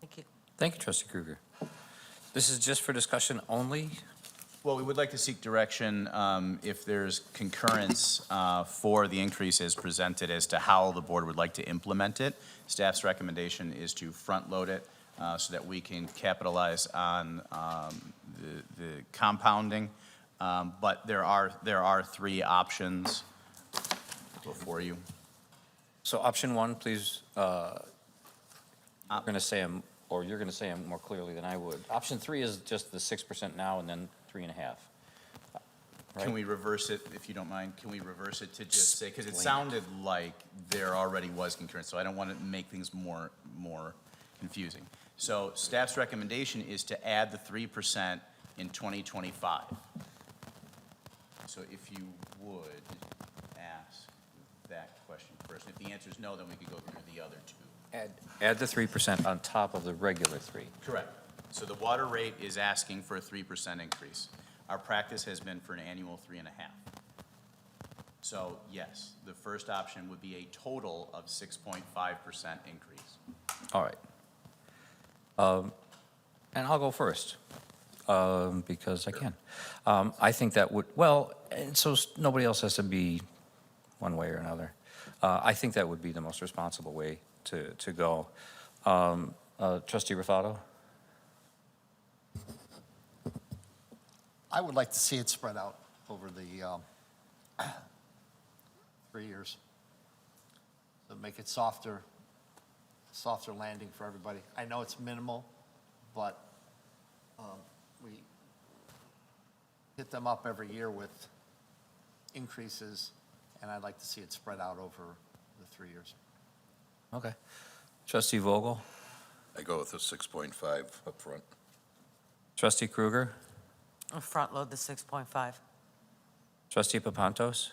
Thank you. Thank you, Trustee Kruger. This is just for discussion only. Well, we would like to seek direction if there's concurrence for the increase as presented as to how the board would like to implement it. Staff's recommendation is to front-load it so that we can capitalize on the compounding. But there are three options before you. So option one, please, you're going to say them, or you're going to say them more clearly than I would. Option three is just the 6% now and then 3.5. Right? Can we reverse it, if you don't mind? Can we reverse it to just say, because it sounded like there already was concurrence, so I don't want to make things more confusing. So staff's recommendation is to add the 3% in 2025. So if you would ask that question first. If the answer is no, then we could go through the other two. Add the 3% on top of the regular 3. Correct. So the water rate is asking for a 3% increase. Our practice has been for an annual 3.5. So yes, the first option would be a total of 6.5% increase. All right. And I'll go first because I can. I think that would, well, and so nobody else has to be one way or another. I think that would be the most responsible way to go. Trustee Rufato? I would like to see it spread out over the 3 years. So make it softer landing for everybody. I know it's minimal, but we hit them up every year with increases, and I'd like to see it spread out over the 3 years. Okay. Trustee Vogel? I go with the 6.5 up front. Trustee Kruger? I'll front load the 6.5. Trustee Papantos?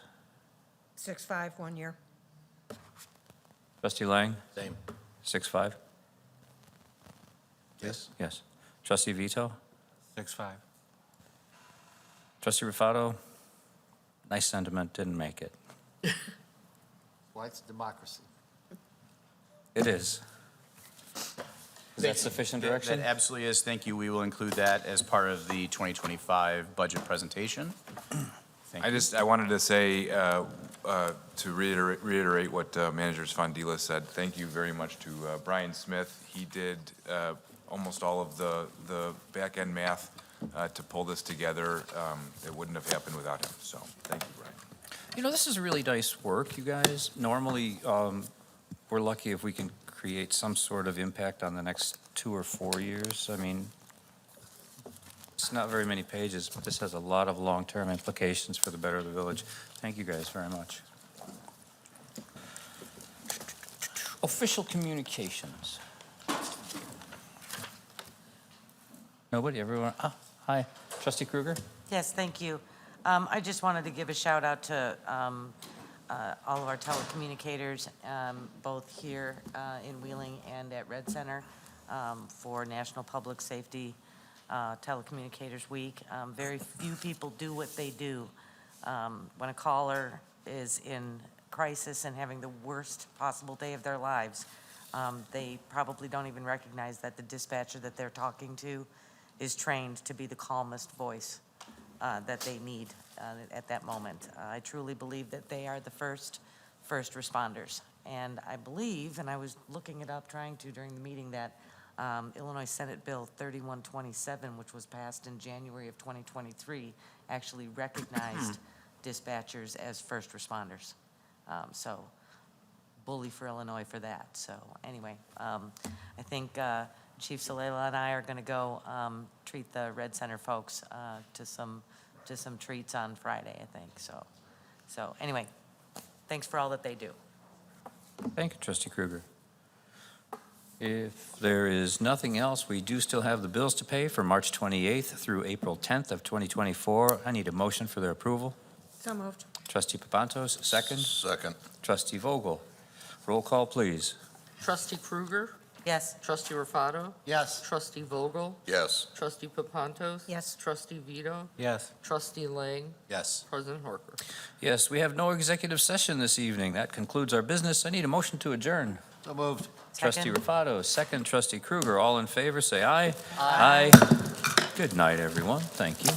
6.5, 1 year. Trustee Lang? Same. 6.5? Yes. Yes. Trustee Vito? 6.5. Trustee Rufato? Nice sentiment, didn't make it. Well, it's democracy. It is. Is that sufficient direction? That absolutely is. Thank you. We will include that as part of the 2025 budget presentation. Thank you. I wanted to say, to reiterate what Manager Svandila said, thank you very much to Brian Smith. He did almost all of the back-end math to pull this together. It wouldn't have happened without him, so thank you, Brian. You know, this is really nice work, you guys. Normally, we're lucky if we can create some sort of impact on the next 2 or 4 years. I mean, it's not very many pages, but this has a lot of long-term implications for the better of the village. Thank you guys very much. Official communications. Nobody, everyone, hi, Trustee Kruger? Yes, thank you. I just wanted to give a shout out to all of our telecommunicators, both here in Wheeling and at Red Center, for National Public Safety Telecommunicators Week. Very few people do what they do. When a caller is in crisis and having the worst possible day of their lives, they probably don't even recognize that the dispatcher that they're talking to is trained to be the calmest voice that they need at that moment. I truly believe that they are the first responders. And I believe, and I was looking it up, trying to during the meeting, that Illinois Senate Bill 3127, which was passed in January of 2023, actually recognized dispatchers as first responders. So bully for Illinois for that. So anyway, I think Chief Salela and I are going to go treat the Red Center folks to some treats on Friday, I think. So anyway, thanks for all that they do. Thank you, Trustee Kruger. If there is nothing else, we do still have the bills to pay for March 28th through April 10th of 2024. I need a motion for their approval. So moved. Trustee Papantos, second. Second. Trustee Vogel. Roll call, please. Trustee Kruger? Yes. Trustee Rufato? Yes. Trustee Vogel? Yes. Trustee Papantos? Yes. Trustee Vito? Yes. Trustee Lang? Yes. President Horker? Yes, we have no executive session this evening. That concludes our business. I need a motion to adjourn. So moved. Trustee Second. Rufato, second. Trustee Kruger, all in favor, say aye. Aye. Good night, everyone. Thank you.